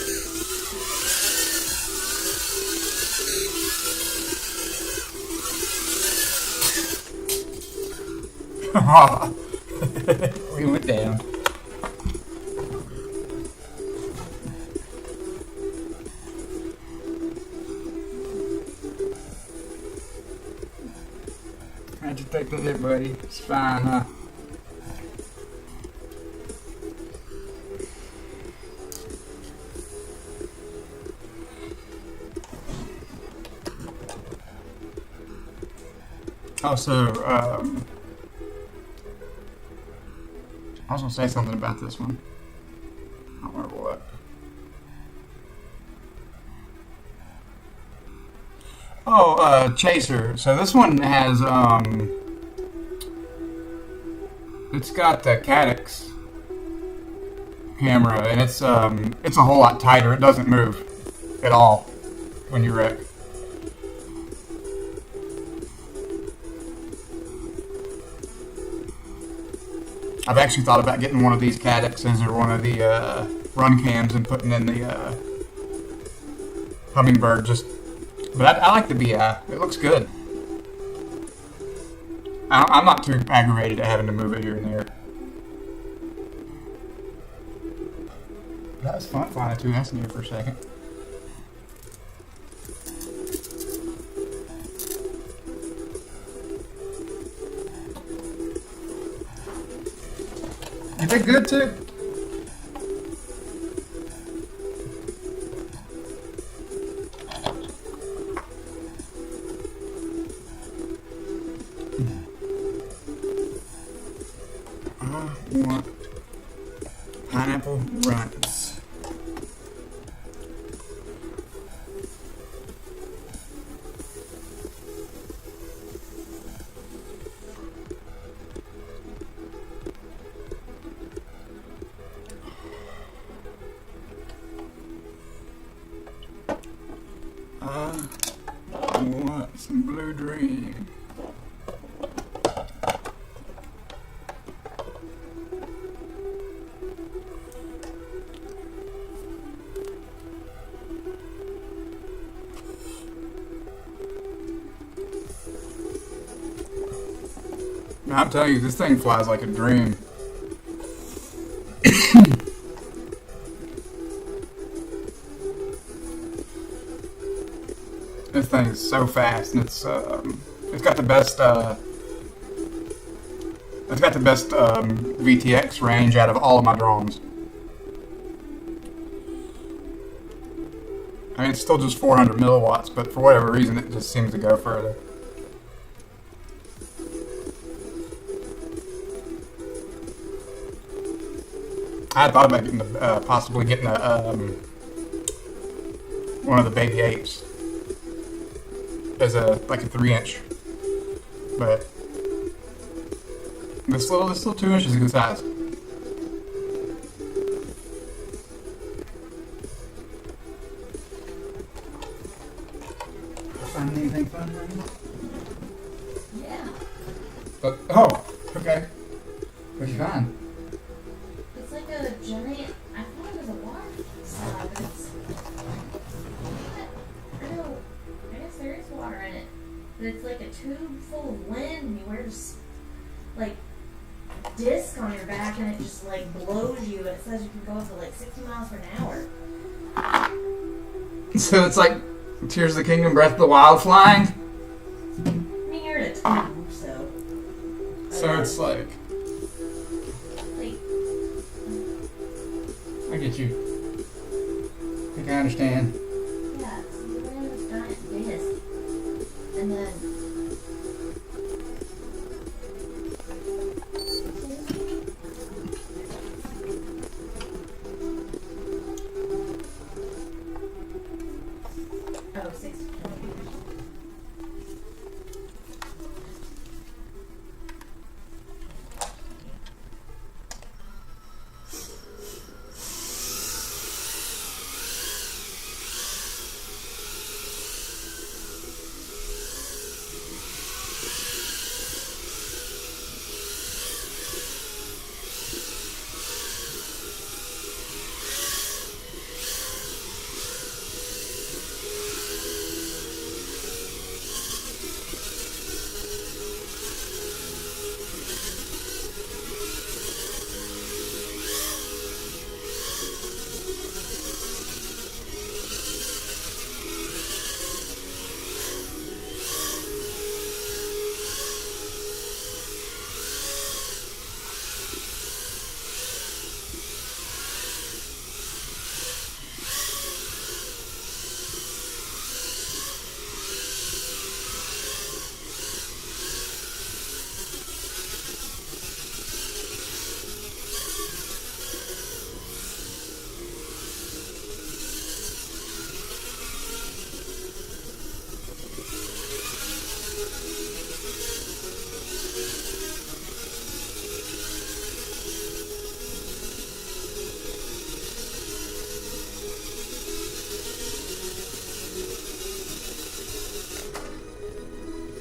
We went down. How'd you take the hit, buddy? It's fine, huh? Also, I was gonna say something about this one. I don't remember what. Oh, Chaser. So this one has, it's got the Caddx camera, and it's a whole lot tighter. It doesn't move at all when you wreck. I've actually thought about getting one of these Caddx's or one of the run cams and putting in the Hummingbird. But I like the BI. It looks good. I'm not too aggravated at having to move it here and there. That was fun flying a 2S in here for a second. You did good too. I want pineapple runs. I want some Blue Dream. I'm telling you, this thing flies like a dream. This thing is so fast, and it's got the best VTX range out of all of my drones. I mean, it's still just 400 milliwatts, but for whatever reason, it just seems to go further. I had thought about getting possibly getting one of the baby apes as like a 3-inch, but this little 2 inches is a good size. Find anything fun right now? Yeah. Oh, okay. What'd you find? It's like a giant. I thought it was a water slide, but it's. No, I guess there is water in it. But it's like a tube full of wind, and you wear this, like, disc on your back, and it just, like, blows you, and it says you can go up to, like, 60 miles per hour. So it's like Tears of the Kingdom, Breath of the Wild flying? I mean, you're in a tube, so. So it's like. I get you. I think I understand. Yeah, so you wear this giant disc, and then. Oh, 60 kilometers.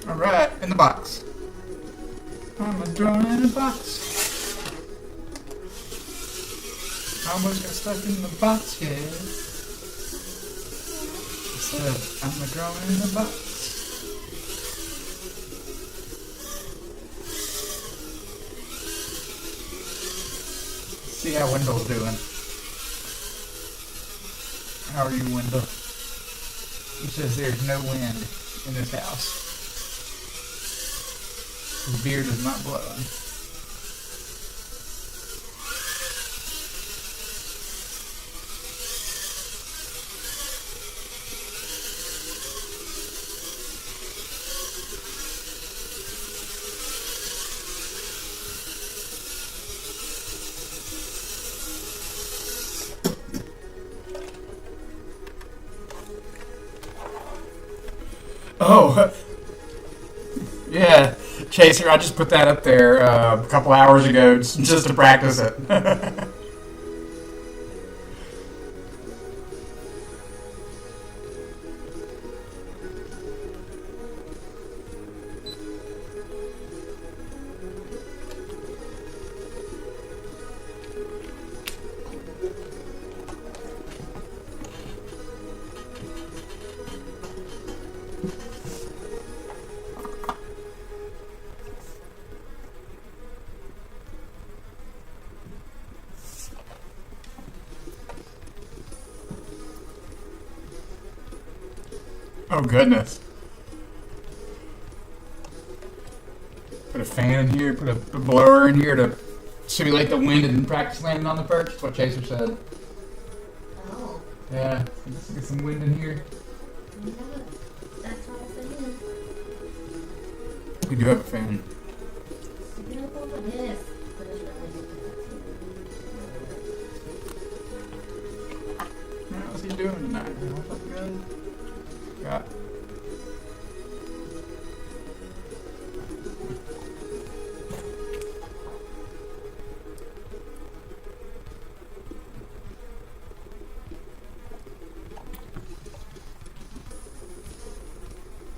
Alright, in the box. I'm a drone in a box. Almost got stuck in the box, yeah. I said, I'm a drone in a box. See how Wendell's doing. How are you, Wendell? He says there's no wind in this house. His beard is not blowing. Oh, yeah, Chaser, I just put that up there a couple hours ago just to practice it. Oh goodness. Put a fan in here, put a blower in here to simulate the wind and practice landing on the perch. That's what Chaser said. Oh. Yeah, let's get some wind in here. Yeah, that's all fan. We do have a fan. You know what it is. But it's really How's he doing tonight? All good? Got.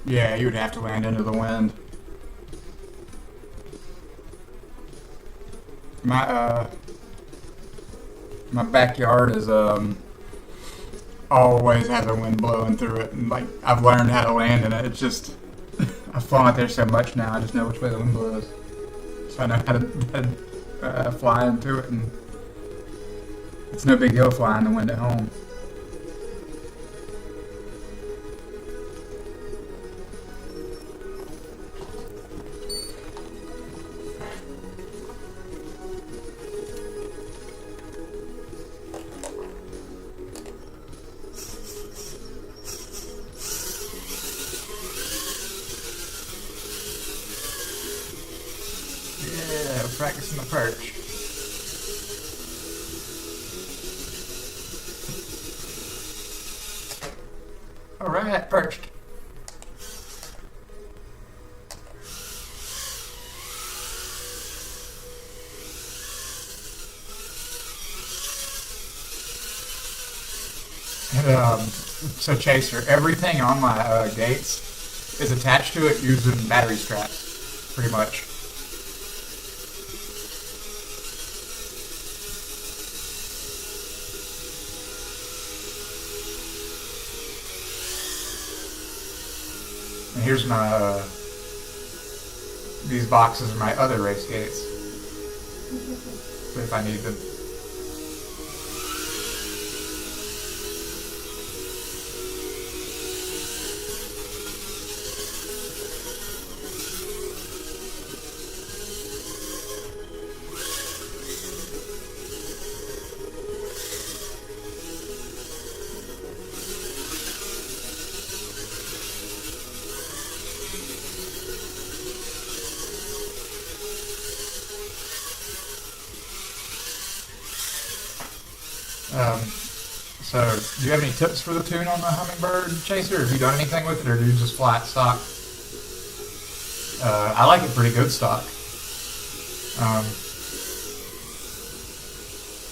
Yeah, you would have to land into the wind. My backyard is always has a wind blowing through it, and like I've learned how to land in it. It's just I've flown out there so much now. I just know which way the wind blows, so I know how to fly into it, and it's no big deal flying the wind at home. Yeah, practicing the perch. Alright, perched. And, so Chaser, everything on my gates is attached to it using battery straps, pretty much. And here's my, these boxes are my other race gates. So if I need them. So, do you have any tips for the tune on the Hummingbird Chaser? Have you done anything with it, or do you just fly it stock? I like it pretty good stock. I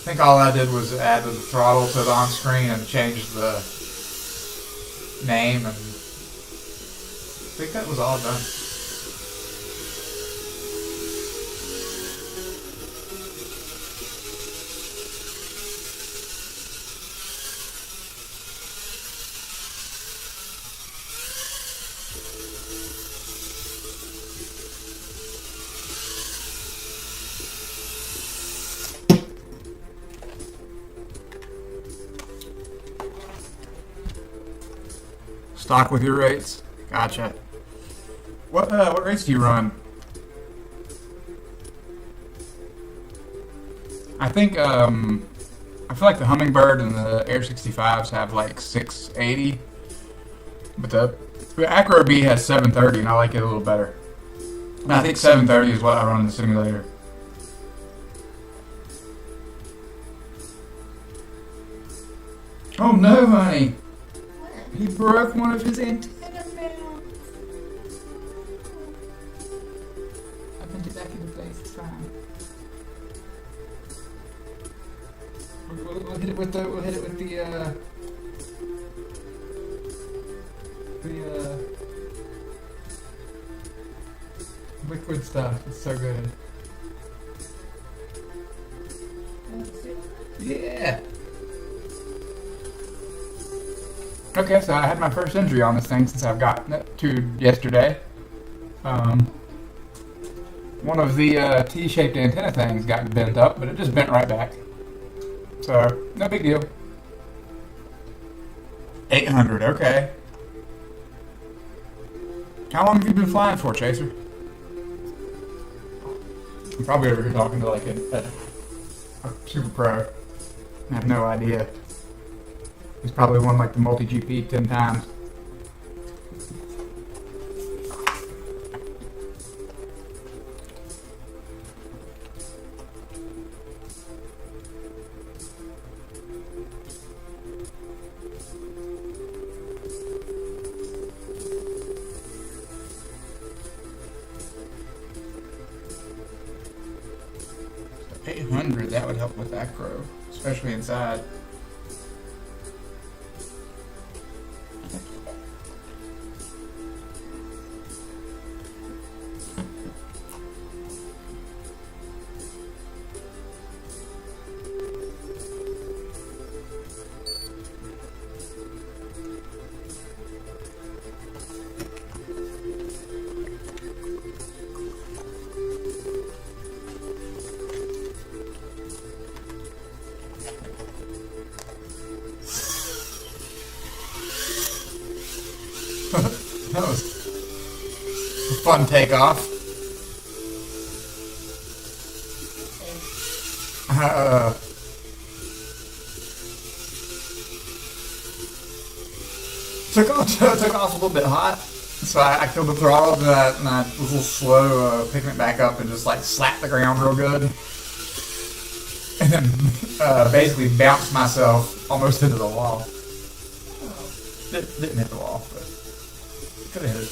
think all I did was add the throttle to the on-screen and change the name, and I think that was all done. Stock with your rates? Gotcha. What rates do you run? I think, I feel like the Hummingbird and the Air 65s have like 680, but the Acro B has 730, and I like it a little better. And I think 730 is what I run in the simulator. Oh no, honey! He broke one of his antenna mounts. I bent it back into place. It's fine. We'll hit it with the liquid stuff. It's so good. Yeah. Okay, so I had my first injury on this thing since I've gotten it to yesterday. One of the T-shaped antenna things got bent up, but it just bent right back. So, no big deal. 800, okay. How long have you been flying for, Chaser? I'm probably over here talking to like a super pro. I have no idea. He's probably won like the multi-GP 10 times. So 800, that would help with acro, especially inside. That was a fun takeoff. Took off a little bit hot, so I killed the throttle and I was a little slow picking it back up and just like slapped the ground real good. And then basically bounced myself almost into the wall. Didn't hit the wall, but could have hit it.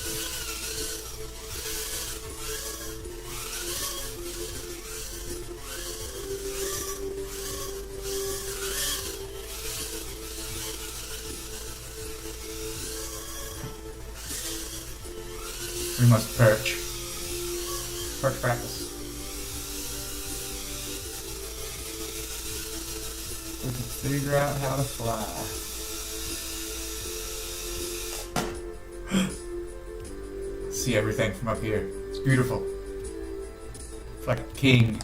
We must perch. Perch practice. We can figure out how to fly. See everything from up here. It's beautiful. It's like a king.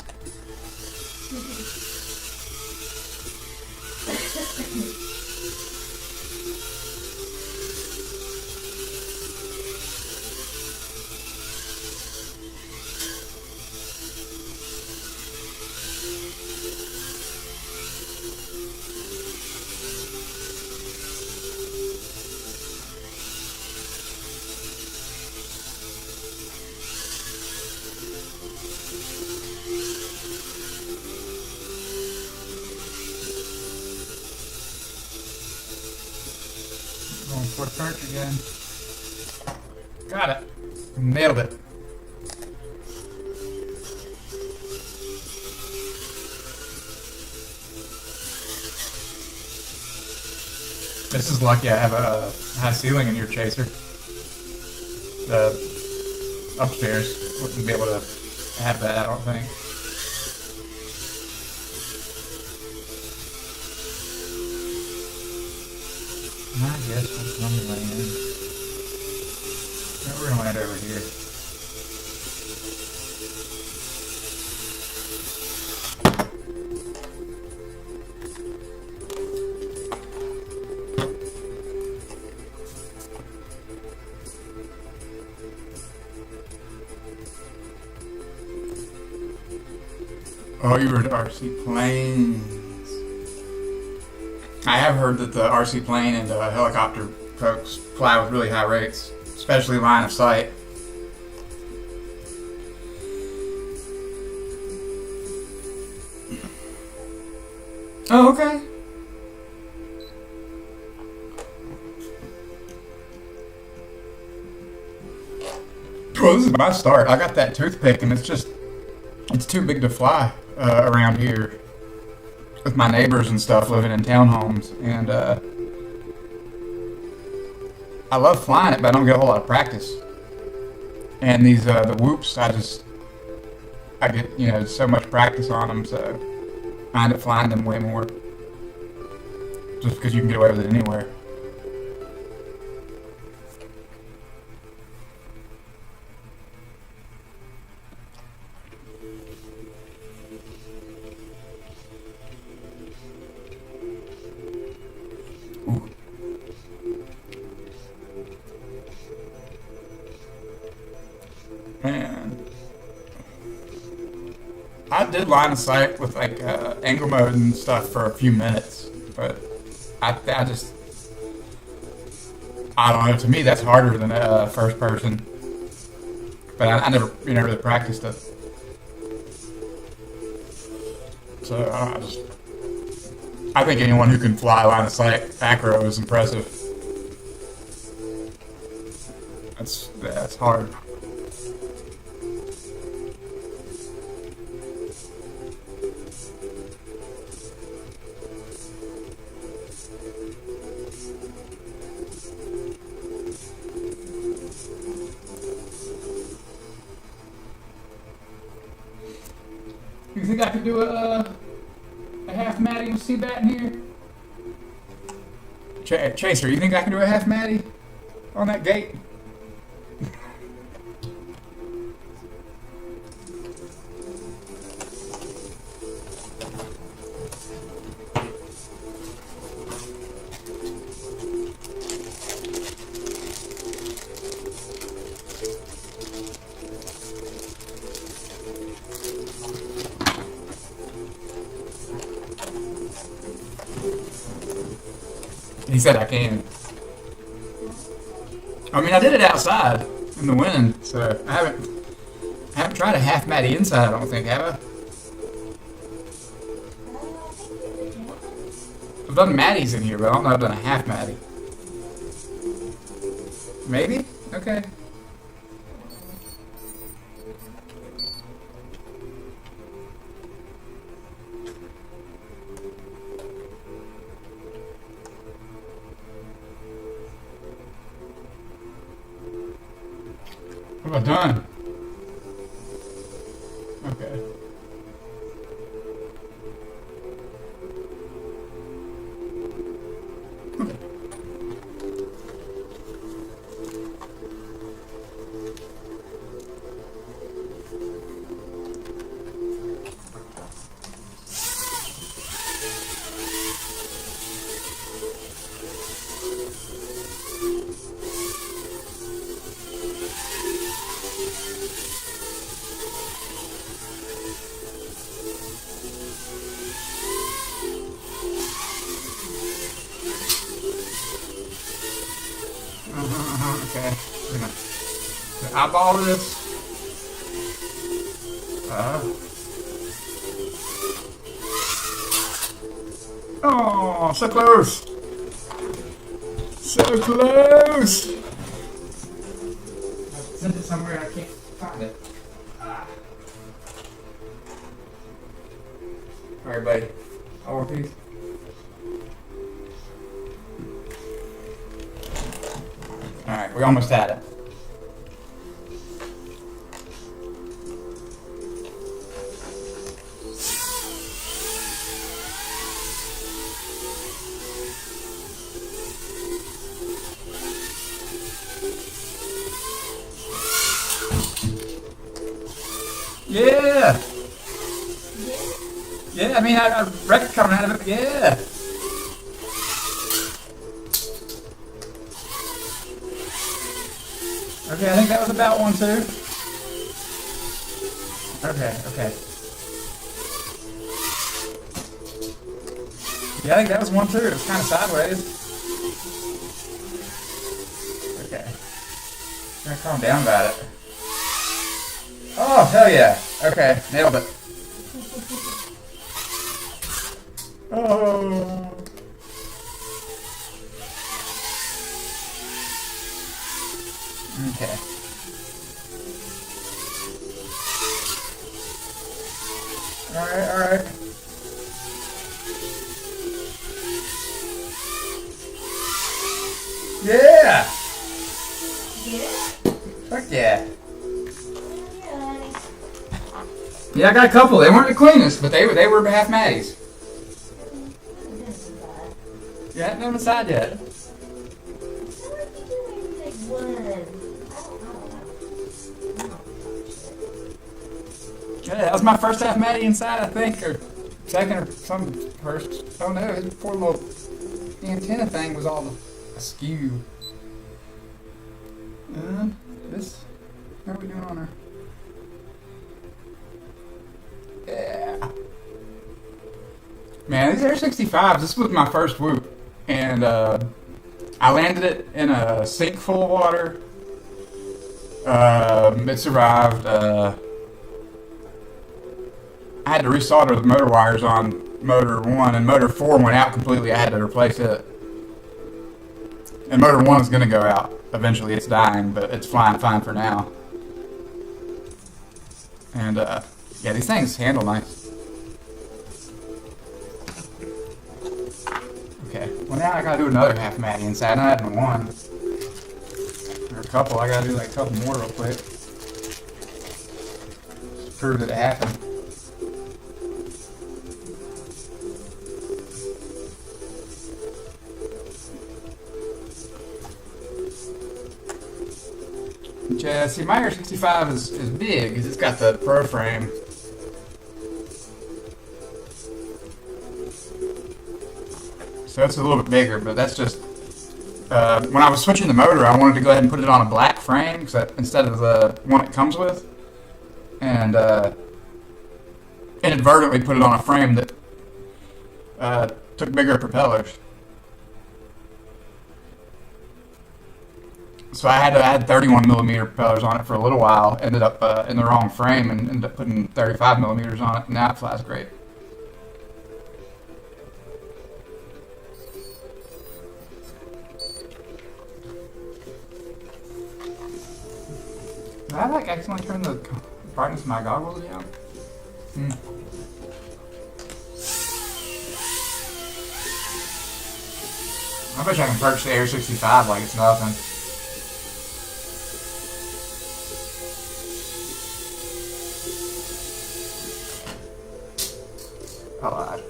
Going for the perch again. Got it. Nailed it. This is lucky I have a high ceiling in your Chaser. The upstairs wouldn't be able to have that, I don't think. I guess we'll come land. Yeah, we're gonna land over here. Oh, you were at RC Planes. I have heard that the RC plane and helicopter folks fly with really high rates, especially line of sight. Oh, okay. Well, this is my start. I got that toothpick and it's too big to fly around here with my neighbors and stuff living in townhomes, and I love flying it, but I don't get a whole lot of practice. And these the whoops, I get so much practice on them, so I end up flying them way more, just because you can get away with it anywhere. did line of sight with like angle mode and stuff for a few minutes, but I don't know. To me, that's harder than first person. But I never really practiced it. So I think anyone who can fly line of sight acro is impressive. That's hard. You think I could do a half Matty? You see that in here? Chaser, you think I can do a half Matty on that gate? He said I can. I mean, I did it outside in the wind, so I haven't tried a half Matty inside. I don't think, have I? I've done Matties in here, but I don't know if I've done a half Matty. Maybe? Okay. What have I done? Okay. Okay. We're gonna eyeball this. Oh, so close. So close. I sent it somewhere I can't find it. Alright, buddy. I'll repeat. Alright, we almost had it. Yeah! Yeah, I mean, I reckon coming out of it, yeah! Okay, I think that was about one too. Okay. Yeah, I think that was one too. It was kind of sideways. Okay. I'm gonna calm down about it. Oh, hell yeah. Okay, nailed it. Oh. Okay. Alright. Yeah! Fuck yeah. Yeah, I got a couple. They weren't the cleanest, but they were half Matties. You haven't done the side yet. Yeah, that was my first half Matty inside, I think, or second or some first. Oh no, his poor little antenna thing was all askew. This, how are we doing on her? Yeah. Man, these Air 65s, this was my first whoop. And I landed it in a sink full of water. It survived. I had to resolder the motor wires on motor 1, and motor 4 went out completely. I had to replace it. And motor 1 is going to go out. Eventually it's dying, but it's flying fine for now. And yeah, these things handle nice. Okay, well now I gotta do another half matty inside. I'm adding one. Or a couple, I gotta do like a couple more real quick. Just prove that it happened. Yeah, see, my Air 65 is big because it's got the Pro frame. So it's a little bit bigger, but that's just... when I was switching the motor, I wanted to go ahead and put it on a black frame instead of the one it comes with. And inadvertently put it on a frame that took bigger propellers. So I had 31 millimeter propellers on it for a little while. Ended up in the wrong frame and ended up putting 35 millimeters on it. And now it flies great. Did I like accidentally turn the brightness of my goggles down? I bet you I can purchase the Air 65 like it's nothing. I lied.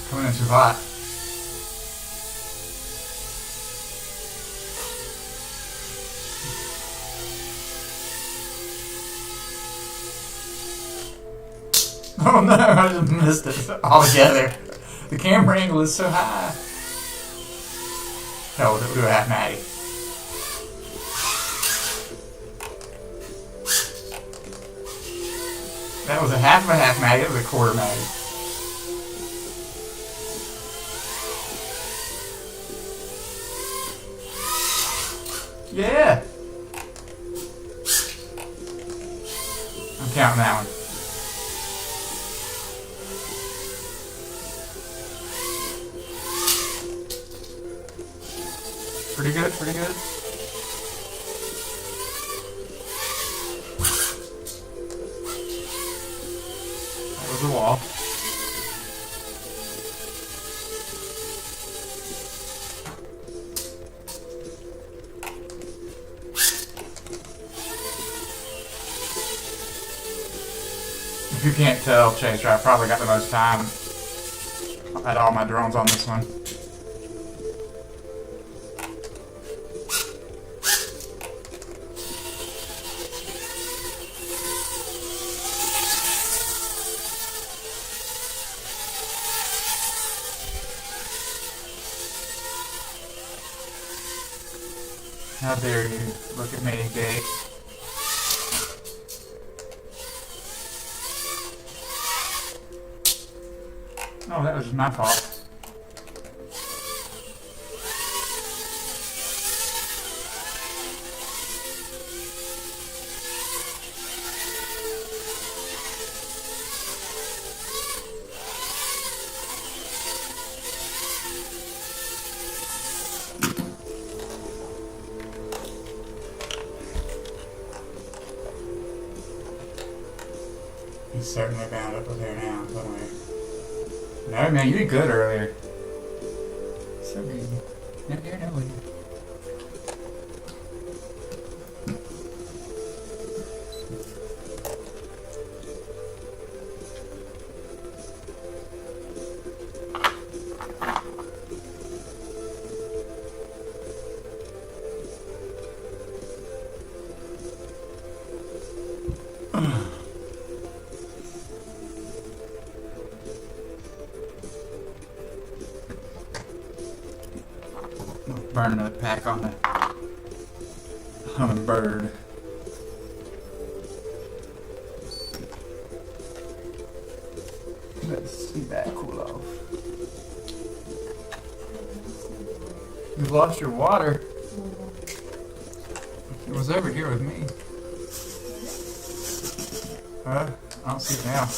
Coming in too hot. Oh no, I just missed it altogether. The camera angle is so high. Hell, we'll do a half matty. That was a half of a half matty, it was a quarter matty. Yeah! I'm counting that one. Pretty good, pretty good. That was the wall. If you can't tell, Chaser, I probably got the most time at all my drones on this one. How dare you look at me, Dave. Oh, that was just my fault. He's certainly bound up with her now, somewhere. No, man, you did good earlier. So good. No dear, no leader. Burn another pack on the Hummingbird. Let's see that cool off. You've lost your water. It was over here with me. I don't see it now.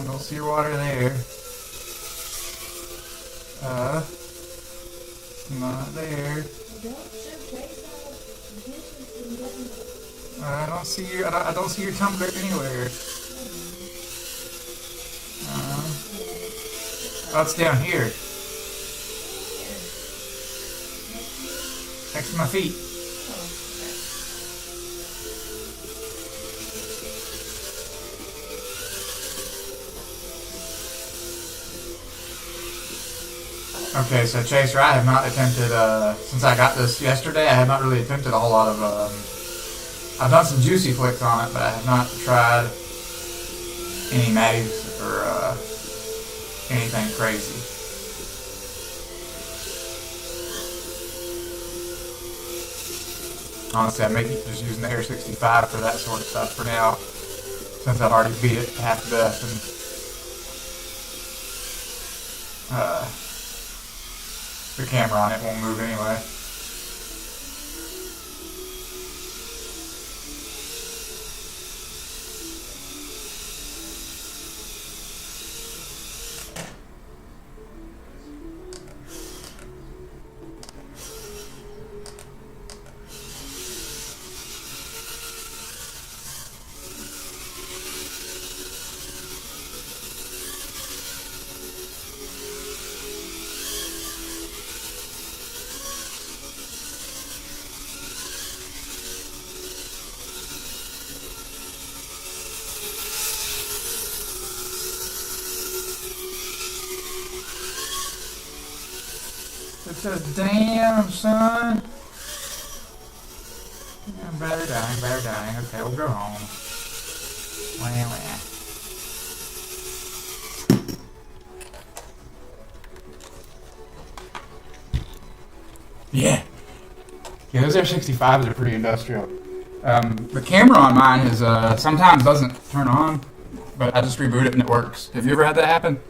Don't see your water there. Not there. I don't see your. I don't see your tumbler anywhere. Oh, it's down here. Next to my feet. Okay, so Chaser, I have not attempted, since I got this yesterday, I have not really attempted a whole lot of, I've done some juicy flicks on it, but I have not tried any mags or, anything crazy. Honestly, I may keep just using the Air 65 for that sort of stuff for now, since I've already beat it half to death, and, the camera on it won't move anyway. It says, damn, son. Yeah, battery dying. Okay, we'll go home. Wah. Yeah. Yeah, those Air65s are pretty industrial. The camera on mine is, sometimes doesn't turn on, but I just reboot it and it works. Have you ever had that happen?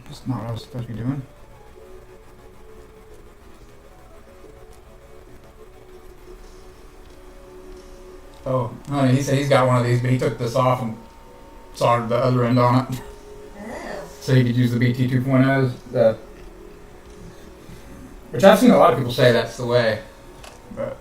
That's not what I was supposed to be doing. Oh, he said he's got one of these, but he took this off and soldered the other end on it. Oh. So he could use the BT 2.0s. Which I've seen a lot of people say that's the way. But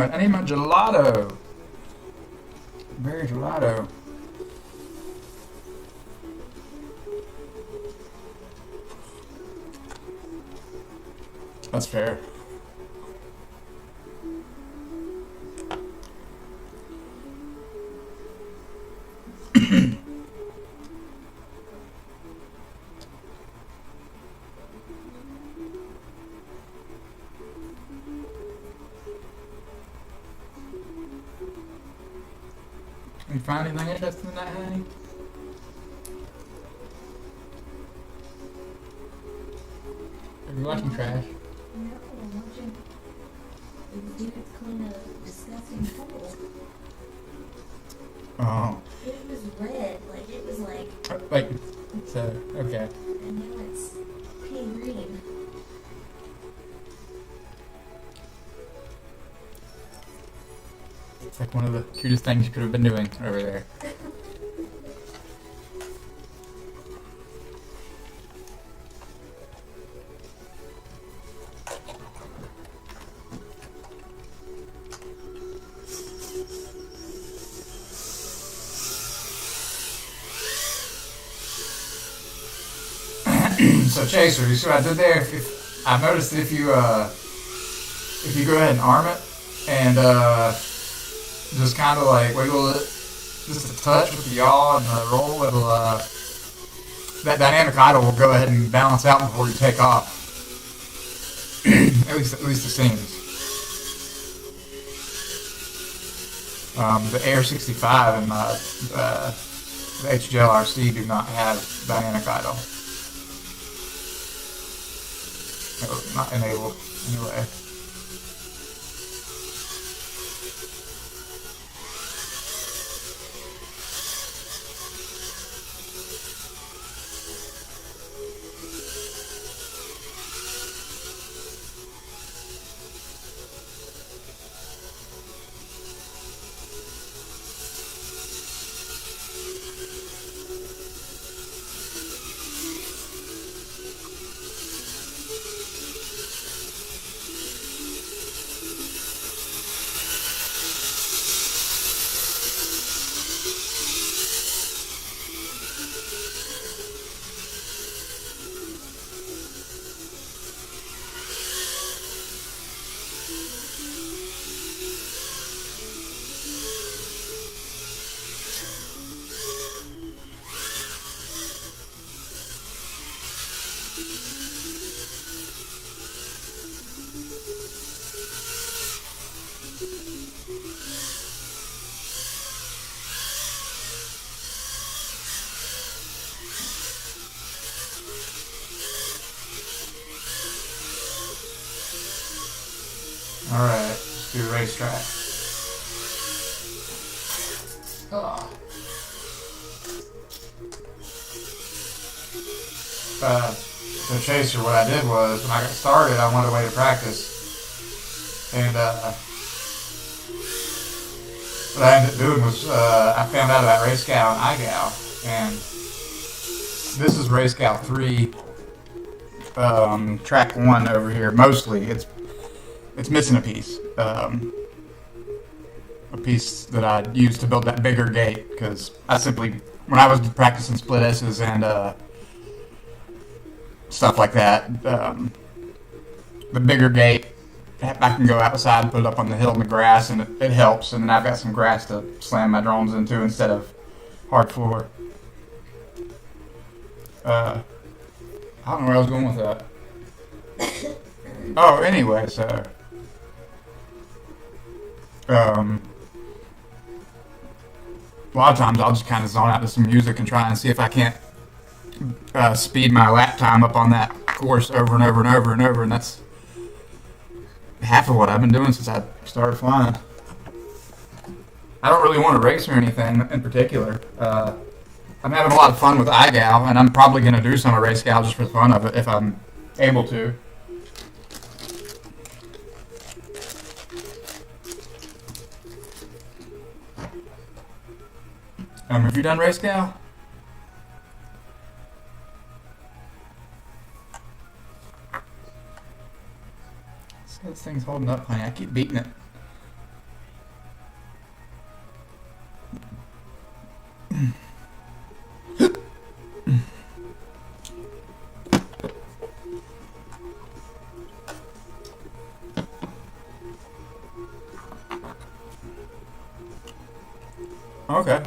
I need my gelato. Berry gelato. That's fair. You find anything interesting in that, honey? Are you watching trash? No, I'm watching these dudes clean a disgusting hole. Oh. It was red, like it was like, Like, so, okay. and now it's pea green. It's like one of the cutest things you could have been doing over there. So Chaser, you see what I did there? I've noticed that if you go ahead and arm it and just kind of like wiggle it just a touch with the yaw and the roll, it'll that dynamic idle will go ahead and balance out before you take off. at least it seems. The Air 65 and the HGL RC do not have dynamic idle. Not enabled, anyway. Alright, let's do racetrack. Oh. So Chaser, what I did was, when I got started, I went away to practice. And what I ended up doing was, I found out about RaceGal and iGal. And this is RaceGal 3, track 1 over here, mostly. It's missing a piece. A piece that I used to build that bigger gate, because I simply, when I was practicing split S's and stuff like that, the bigger gate, I can go outside and put it up on the hill in the grass, and it helps. And then I've got some grass to slam my drones into instead of hard floor. I don't know where I was going with that. Oh, anyway, so a lot of times I'll just kind of zone out to some music and try and see if I can't speed my lap time up on that course over and over and over and over, and that's half of what I've been doing since I started flying. I don't really want to race or anything in particular. I'm having a lot of fun with iGal, and I'm probably going to do some of RaceGal just for the fun of it if I'm able to. Have you done RaceGal? This thing's holding up, honey. I keep beating it. Okay.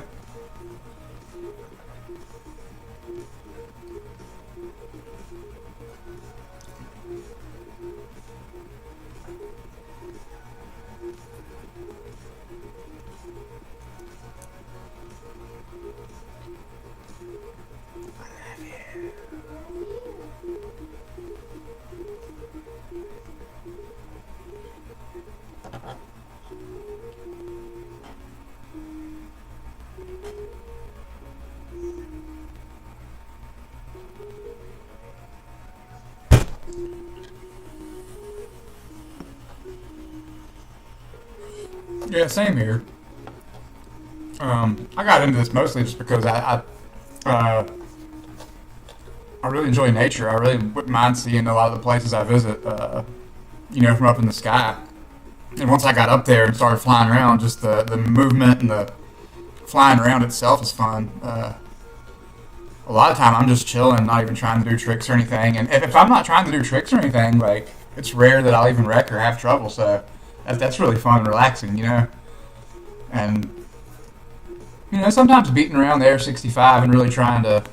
Yeah, same here. I got into this mostly just because I really enjoy nature. I really wouldn't mind seeing a lot of the places I visit, from up in the sky. And once I got up there and started flying around, just the movement and the flying around itself is fun. A lot of time I'm just chilling, not even trying to do tricks or anything. And if I'm not trying to do tricks or anything, like, it's rare that I'll even wreck or have trouble. So that's really fun and relaxing, And, sometimes beating around the Air 65 and really trying to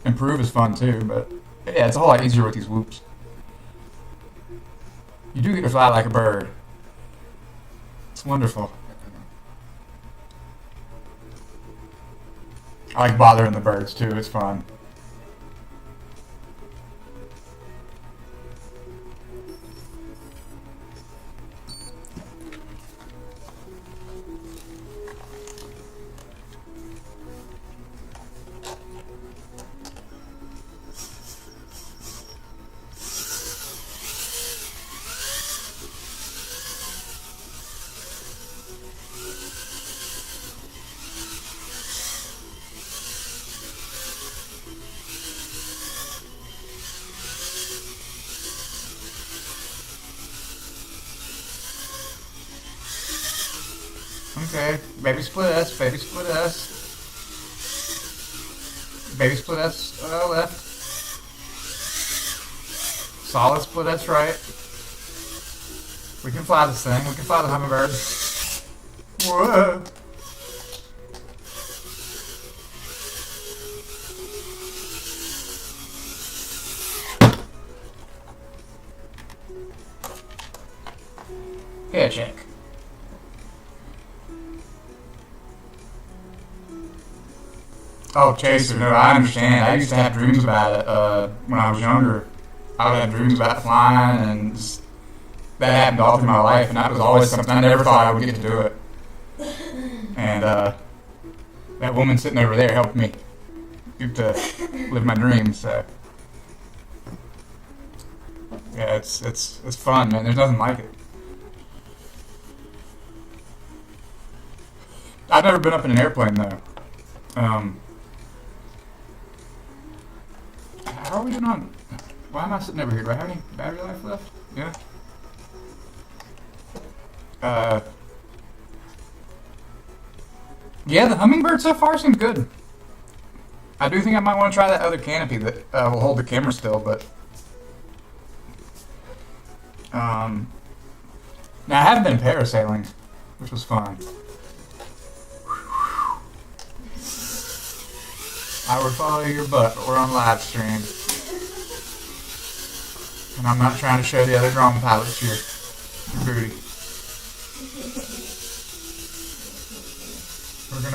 improve is fun too. But yeah, it's a whole lot easier with these whoops. You do get to fly like a bird. It's wonderful. I like bothering the birds too. It's fun. Okay, baby split S, baby split S. Baby split S left. Solid split S right. We can fly this thing, we can fly the Hummingbird. Whoa! Head check. Oh, Chaser, no, I understand. I used to have dreams about it when I was younger. I would have dreams about flying, and that happened all through my life, and that was always something I never thought I would get to do it. And that woman sitting over there helped me get to live my dreams. So yeah, it's fun, man. There's nothing like it. I've never been up in an airplane though. How are we doing on? Why am I sitting over here? Do I have any battery life left? Yeah. Yeah, the Hummingbird so far seems good. I do think I might want to try that other canopy that will hold the camera still, but now I haven't been parasailing, which was fun. I would follow your butt, but we're on live stream. And I'm not trying to show the other drone pilots your booty.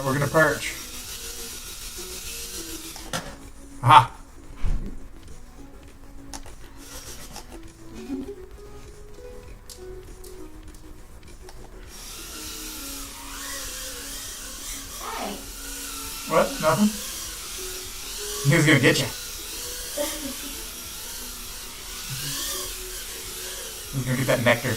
We're gonna perch. Aha! Hey. What? Nothing? He was gonna get you. He's gonna get that nectar.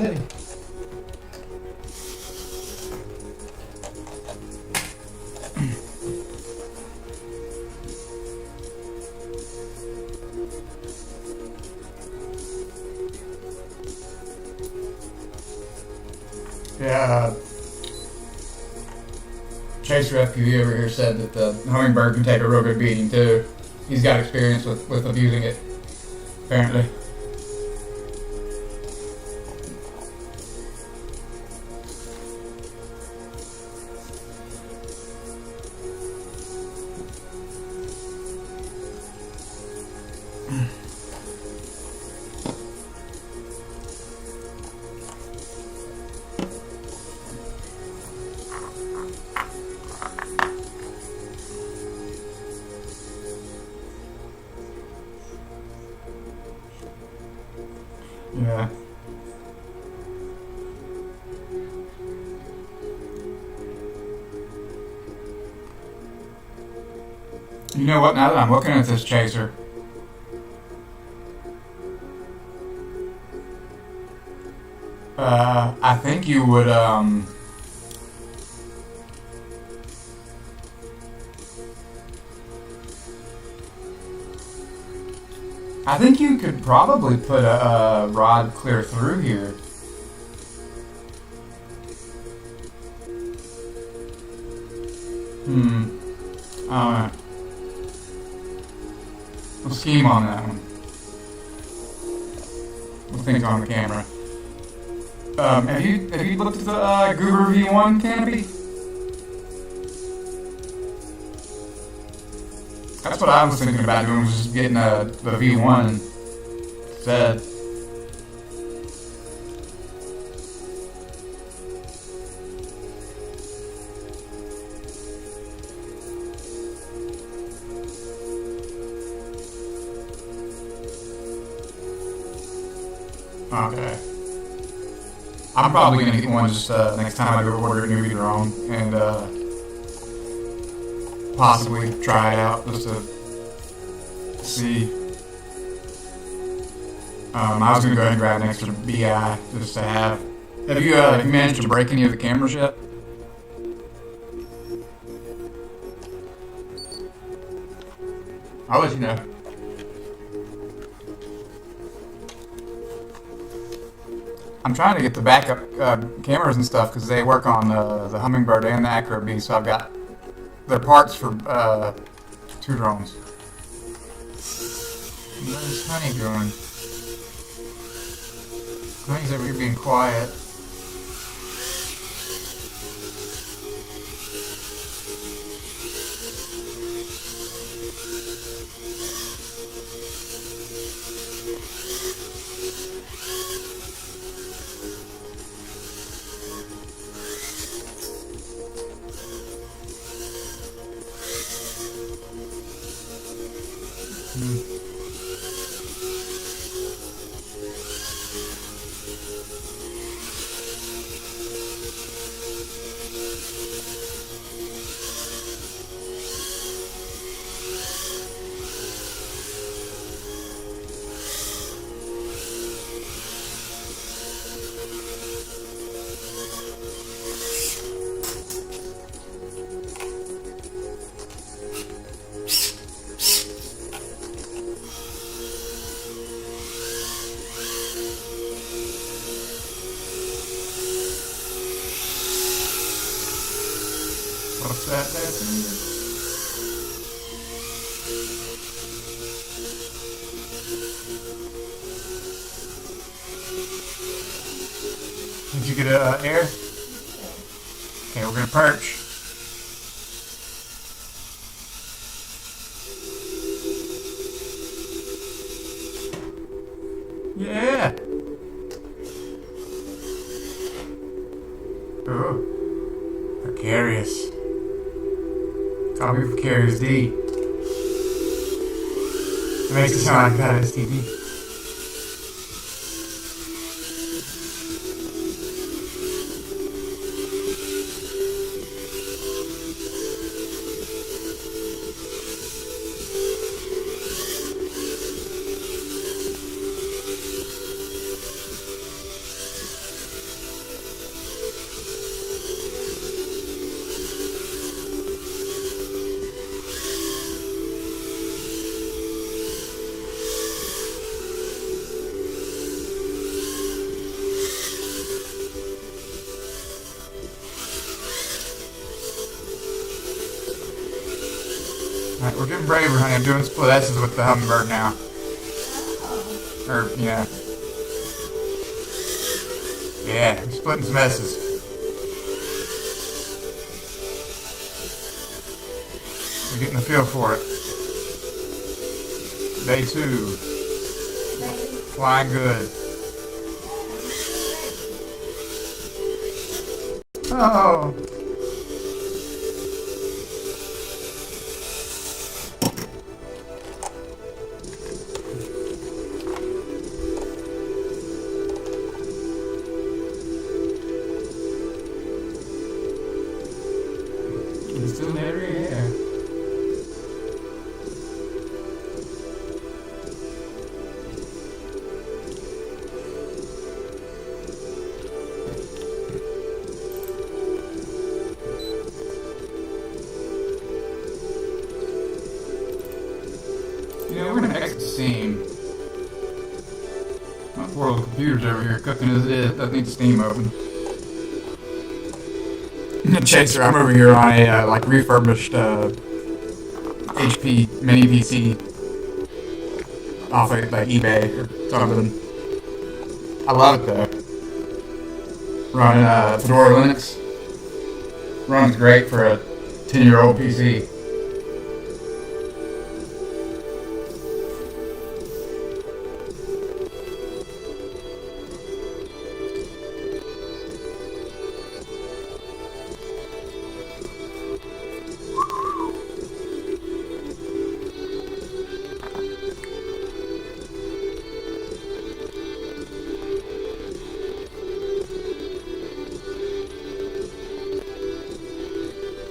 way. Yeah, Chaser FPV over here said that the Hummingbird can take a real good beating too. He's got experience with abusing it, apparently. Yeah. You know what, now that I'm looking at this Chaser, I think you would, I think you could probably put a rod clear through here. I don't know. We'll scheme on that one. We'll think on the camera. Have you looked at the Guru V1 canopy? That's what I was thinking about doing, was just getting the V1 instead. Okay. I'm probably gonna get one just next time I go order a new drone and possibly try it out just to see. I was gonna go ahead and grab an extra BI just to have. Have you managed to break any of the cameras yet? I'll let you know. I'm trying to get the backup cameras and stuff because they work on the Hummingbird and the Acro B, so I've got their parts for 2 drones. Where's Honey going? Honey's over here being quiet. What's that? Did you get air? Okay, we're gonna perch. Yeah. Ooh, precarious. Call me Precarious D. It makes it sound like that STD. Alright, we're getting braver, honey. I'm doing split S's with the Hummingbird now. Or, yeah. Yeah, we're splitting some S's. We're getting the feel for it. Day 2. Flying good. Oh. It's still in every air. You know, we're gonna exit the scene. My poor little computer's over here cooking as it is. Doesn't need Steam open. Chaser, I'm over here on a like refurbished HP mini PC off of like eBay or something. I love it though. Running Fedora Linux. Runs great for a 10-year-old PC.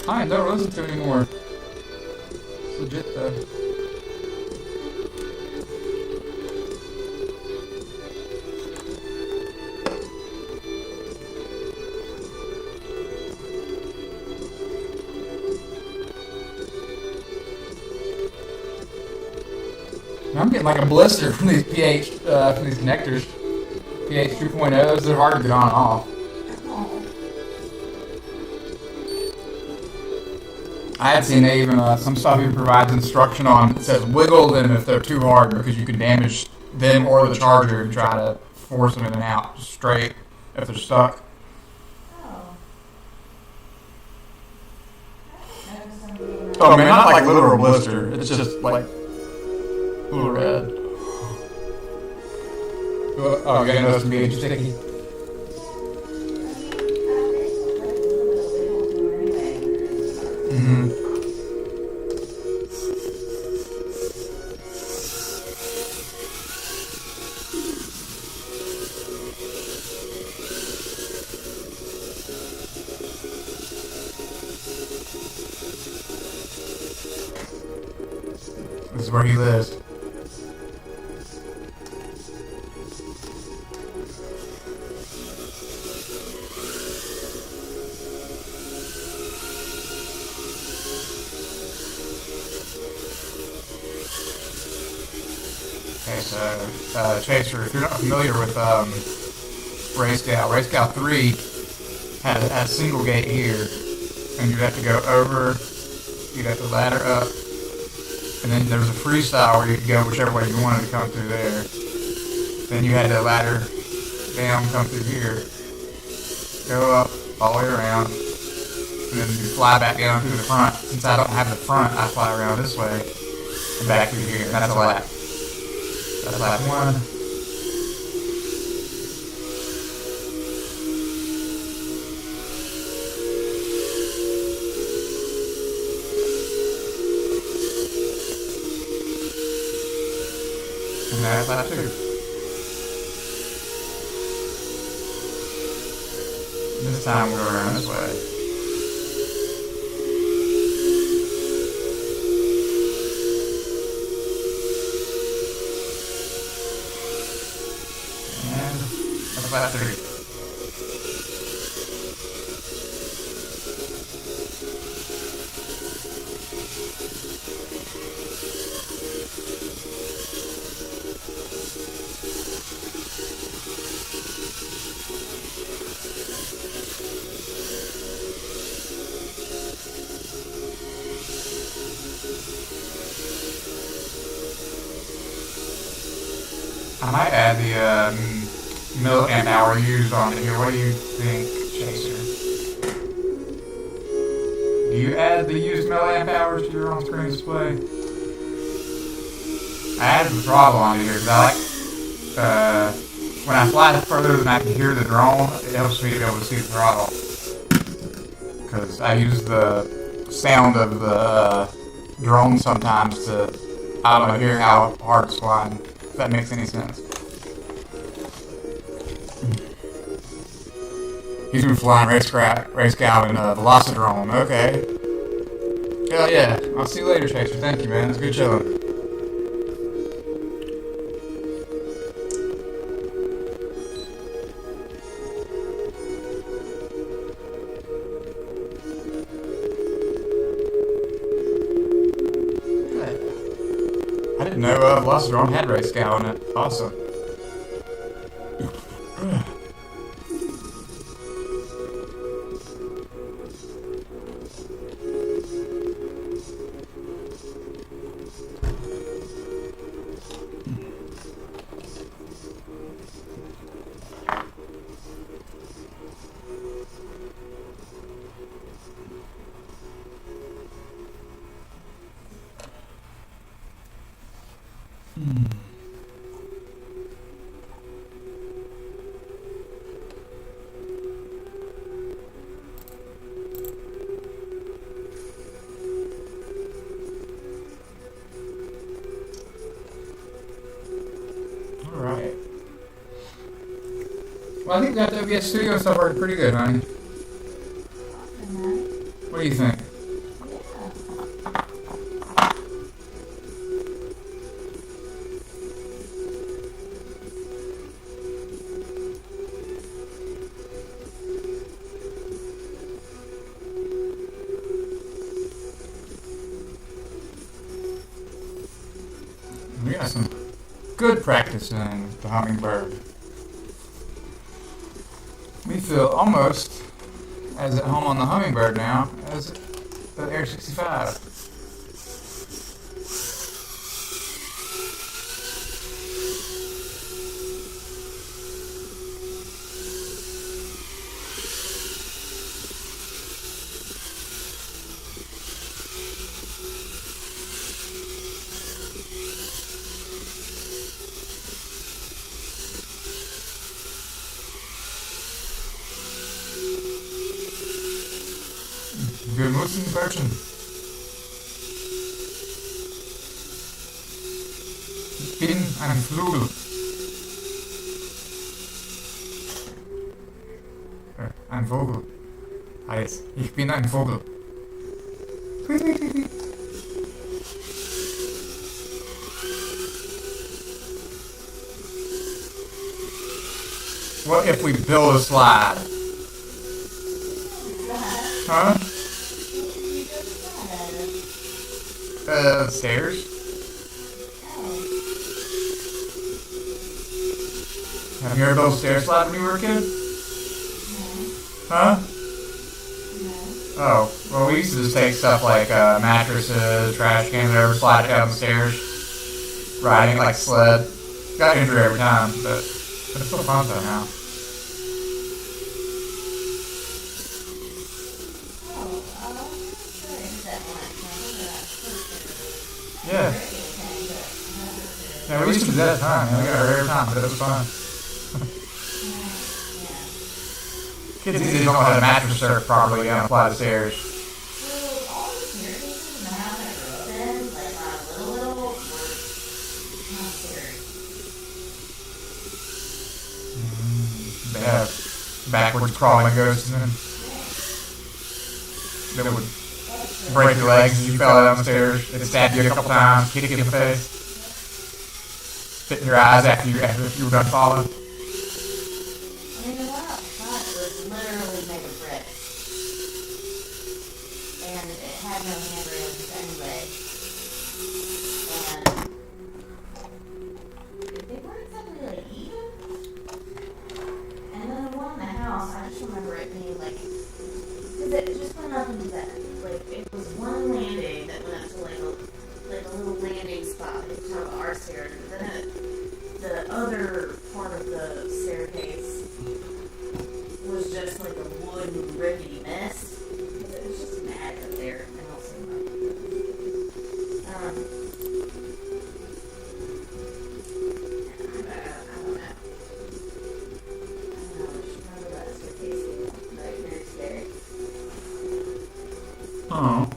I don't listen to anymore. It's legit though. I'm getting like a blister from these pH, from these connectors. pH 2.0s, they're hard to get on and off. I had seen they even, some stuff even provides instruction on, it says wiggle them if they're too hard because you could damage them or the charger and try to force them in and out straight if they're stuck. Oh man, not like literal blister, it's just like a little red. Oh, you gotta know some being sticky. Mm-hmm. This is where he lives. Okay, so, Chaser, if you're not familiar with Racegal 3 has a single gate here, and you'd have to go over, you'd have to ladder up, and then there was a freestyle where you could go whichever way you wanted to come through there. Then you had to ladder down, come through here, go up all the way around, and then you fly back down through the front. Since I don't have the front, I fly around this way and back through here. That's a lap. That's lap 1. And that's lap 2. This time we'll go around this way. And that's lap 3. I might add the milliamp hour used onto here. What do you think, Chaser? Do you add the used milliamp hours to your on-screen display? I added the throttle onto here because I like, when I fly further than I can hear the drone, it helps me to be able to see the throttle. Because I use the sound of the drone sometimes to, I don't know, hear how hard it's flying. If that makes any sense. He's been flying race cow in Velocidrome. Okay. Hell yeah. I'll see you later, Chaser. Thank you, man. It's good chilling. I didn't know Velocidrome had race cow in it. Awesome. Alright. Well, I think that OBS Studio stuff worked pretty good, honey. What do you think? We got some good practice in the Hummingbird. We feel almost as at home on the Hummingbird now as the Air 65. Wir müssen quatschen. Ich bin ein Vogel. Ein Vogel. Heißt, ich bin ein Vogel. What if we build a slide? Huh? Stairs? Have you ever built a stair slide when you were a kid? Huh? Oh, well, we used to just take stuff like mattresses, trash cans, whatever, slide it down the stairs, riding it like a sled. Got injured every time, but it's still fun somehow. Yeah. Yeah, we used to do that at the time. We got hurt every time, but it was fun. Kids these days don't know how to mattress surf properly down a flight of stairs. They have backwards crawling ghosts in them. That would break your legs as you fell down the stairs. They'd stab you a couple times, kick you in the face, spit in your eyes after you were done falling. And it had no handrails anyway. And they weren't exactly like even. And then the one in the house, I just remember it being like, because it just went up into that, like it was one landing that went up to like a little landing spot at the top of our stairs, and then the other part of the staircase was just like a wooden rickety mess. It was just an attic up there. And also, I don't know. Oh.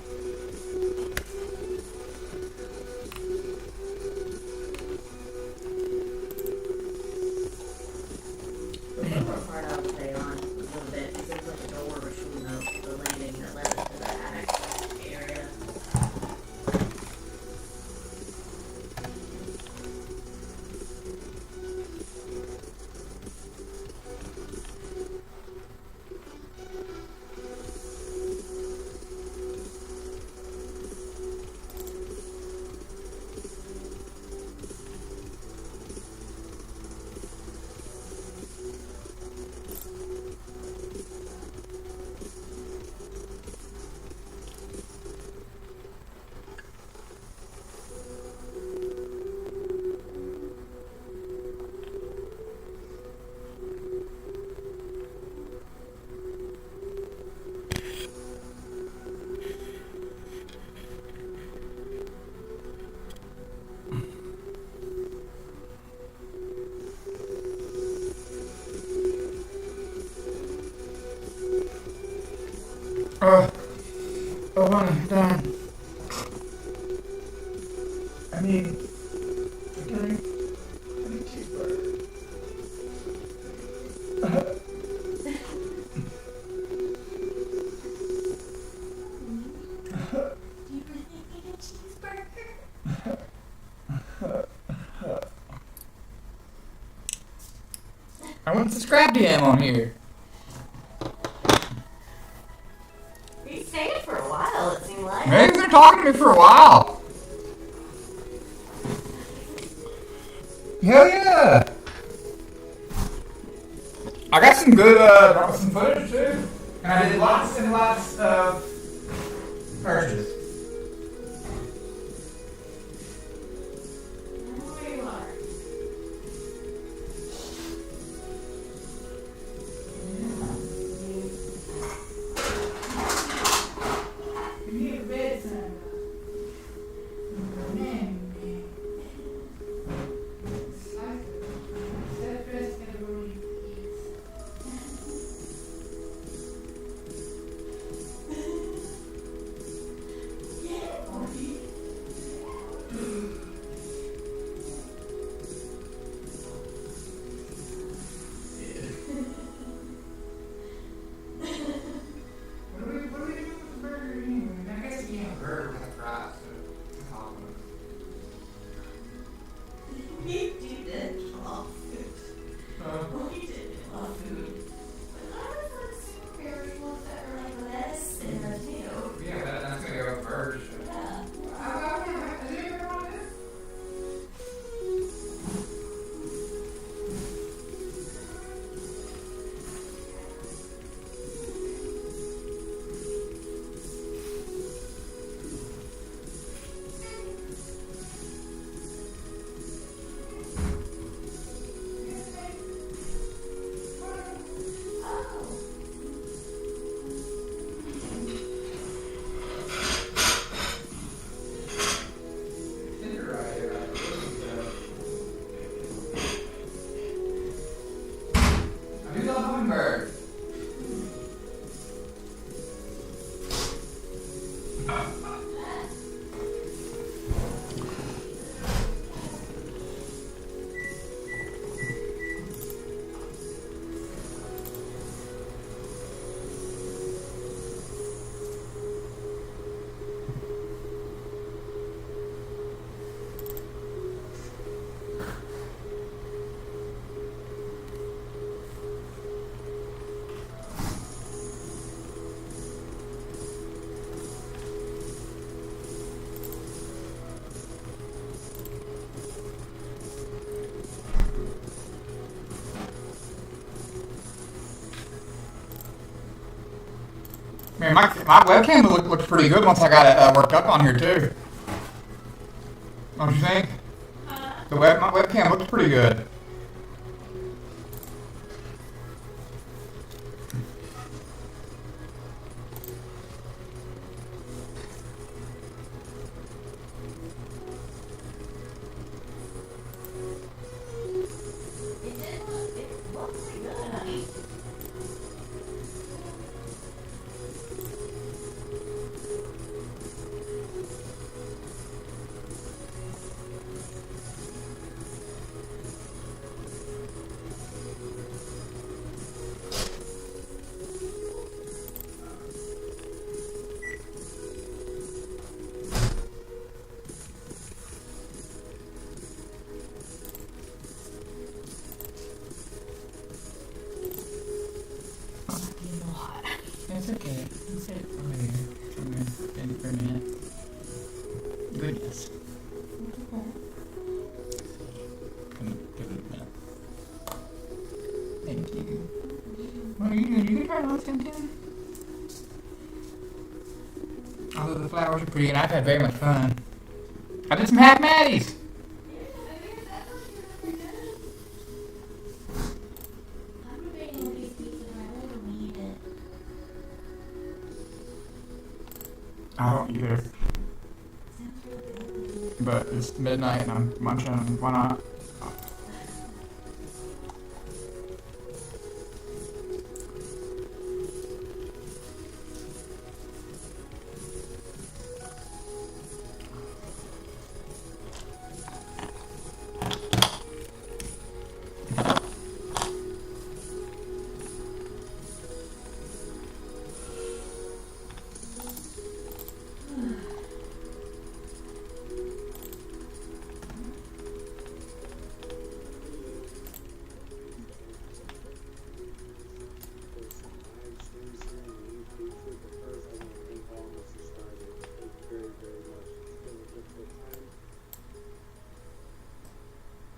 The lower part I'll stay on a little bit because there's like a door between the landing that led to the attic area. Oh, honey, darn. I need cheeseburger. Do you really need a cheeseburger? I want the scrap DM on here. He stayed for a while, it seemed like. Maybe he's been talking to me for a while. Hell yeah! I got some good, some footage too. And I did lots and lots of purchases. Where you are. You need a bed, son. Man. It's like instead of dressing in a room, you eat. Yeah, or eat. What do we do with the burger anyway? I guess you can't have a burger with fries, so it's awesome. We did raw food. We did raw food. But I was like super ones that were like lettuce and a tomato. Yeah, that's gonna go with burgers. Yeah. Has it ever on this? Oh. I do love hummingbird. Man, my webcam looks pretty good once I got it worked up on here too. Don't you think? My webcam looks pretty good. It looks pretty good, honey. It's okay. It's it for me. For a minute. Goodness. Give it a minute. Thank you. What are you doing? You can try to listen to him? Although the flowers are pretty, and I've had very much fun. I did some half matties. I don't either. But it's midnight and I'm munching. Why not?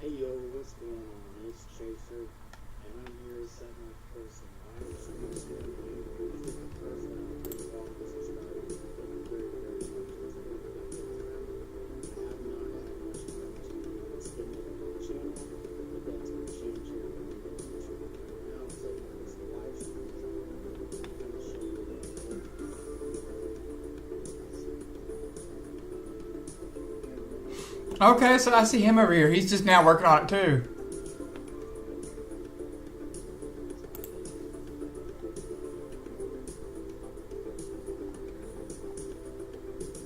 Hey yo, what's going on? It's Chaser, and I'm here setting up for some live streams here today. This is the first time I've been involved with this started. Thank you very, very much. It's been a good time. I have not had much time to spend it on the channel, but that's going to change here when we get to YouTube. Now I'm setting up this live streams. I'm going to show you that. Okay, so I see him over here. He's just now working on it too.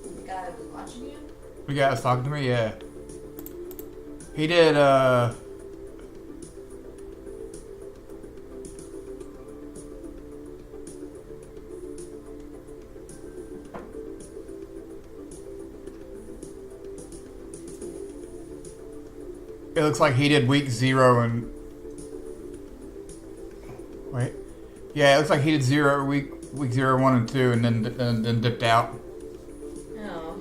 The guy that was watching you? The guy was talking to me, yeah. He did, it looks like he did week 0 and... Wait. Yeah, it looks like he did week 0, 1, and 2 and then dipped out. Oh.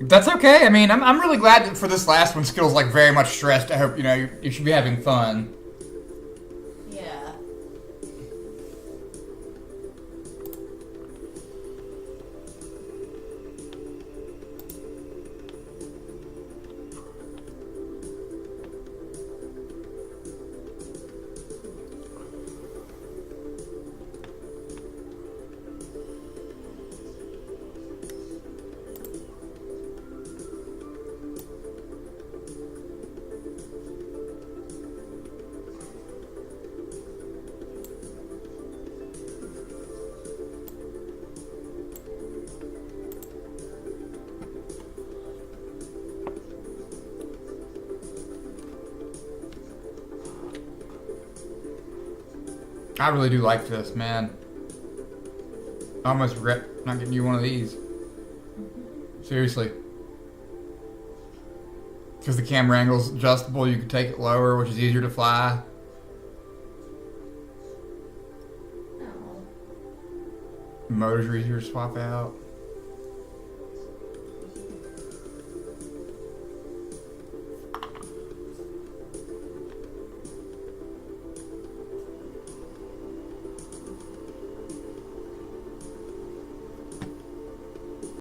That's okay. I mean, I'm really glad that for this last one, Skittle's like very much stressed. I hope, you should be having fun. Yeah. I really do like this, man. I almost regret not getting you one of these. Seriously. Because the camera angle's adjustable, you can take it lower, which is easier to fly. Oh. The motors are easier to swap out.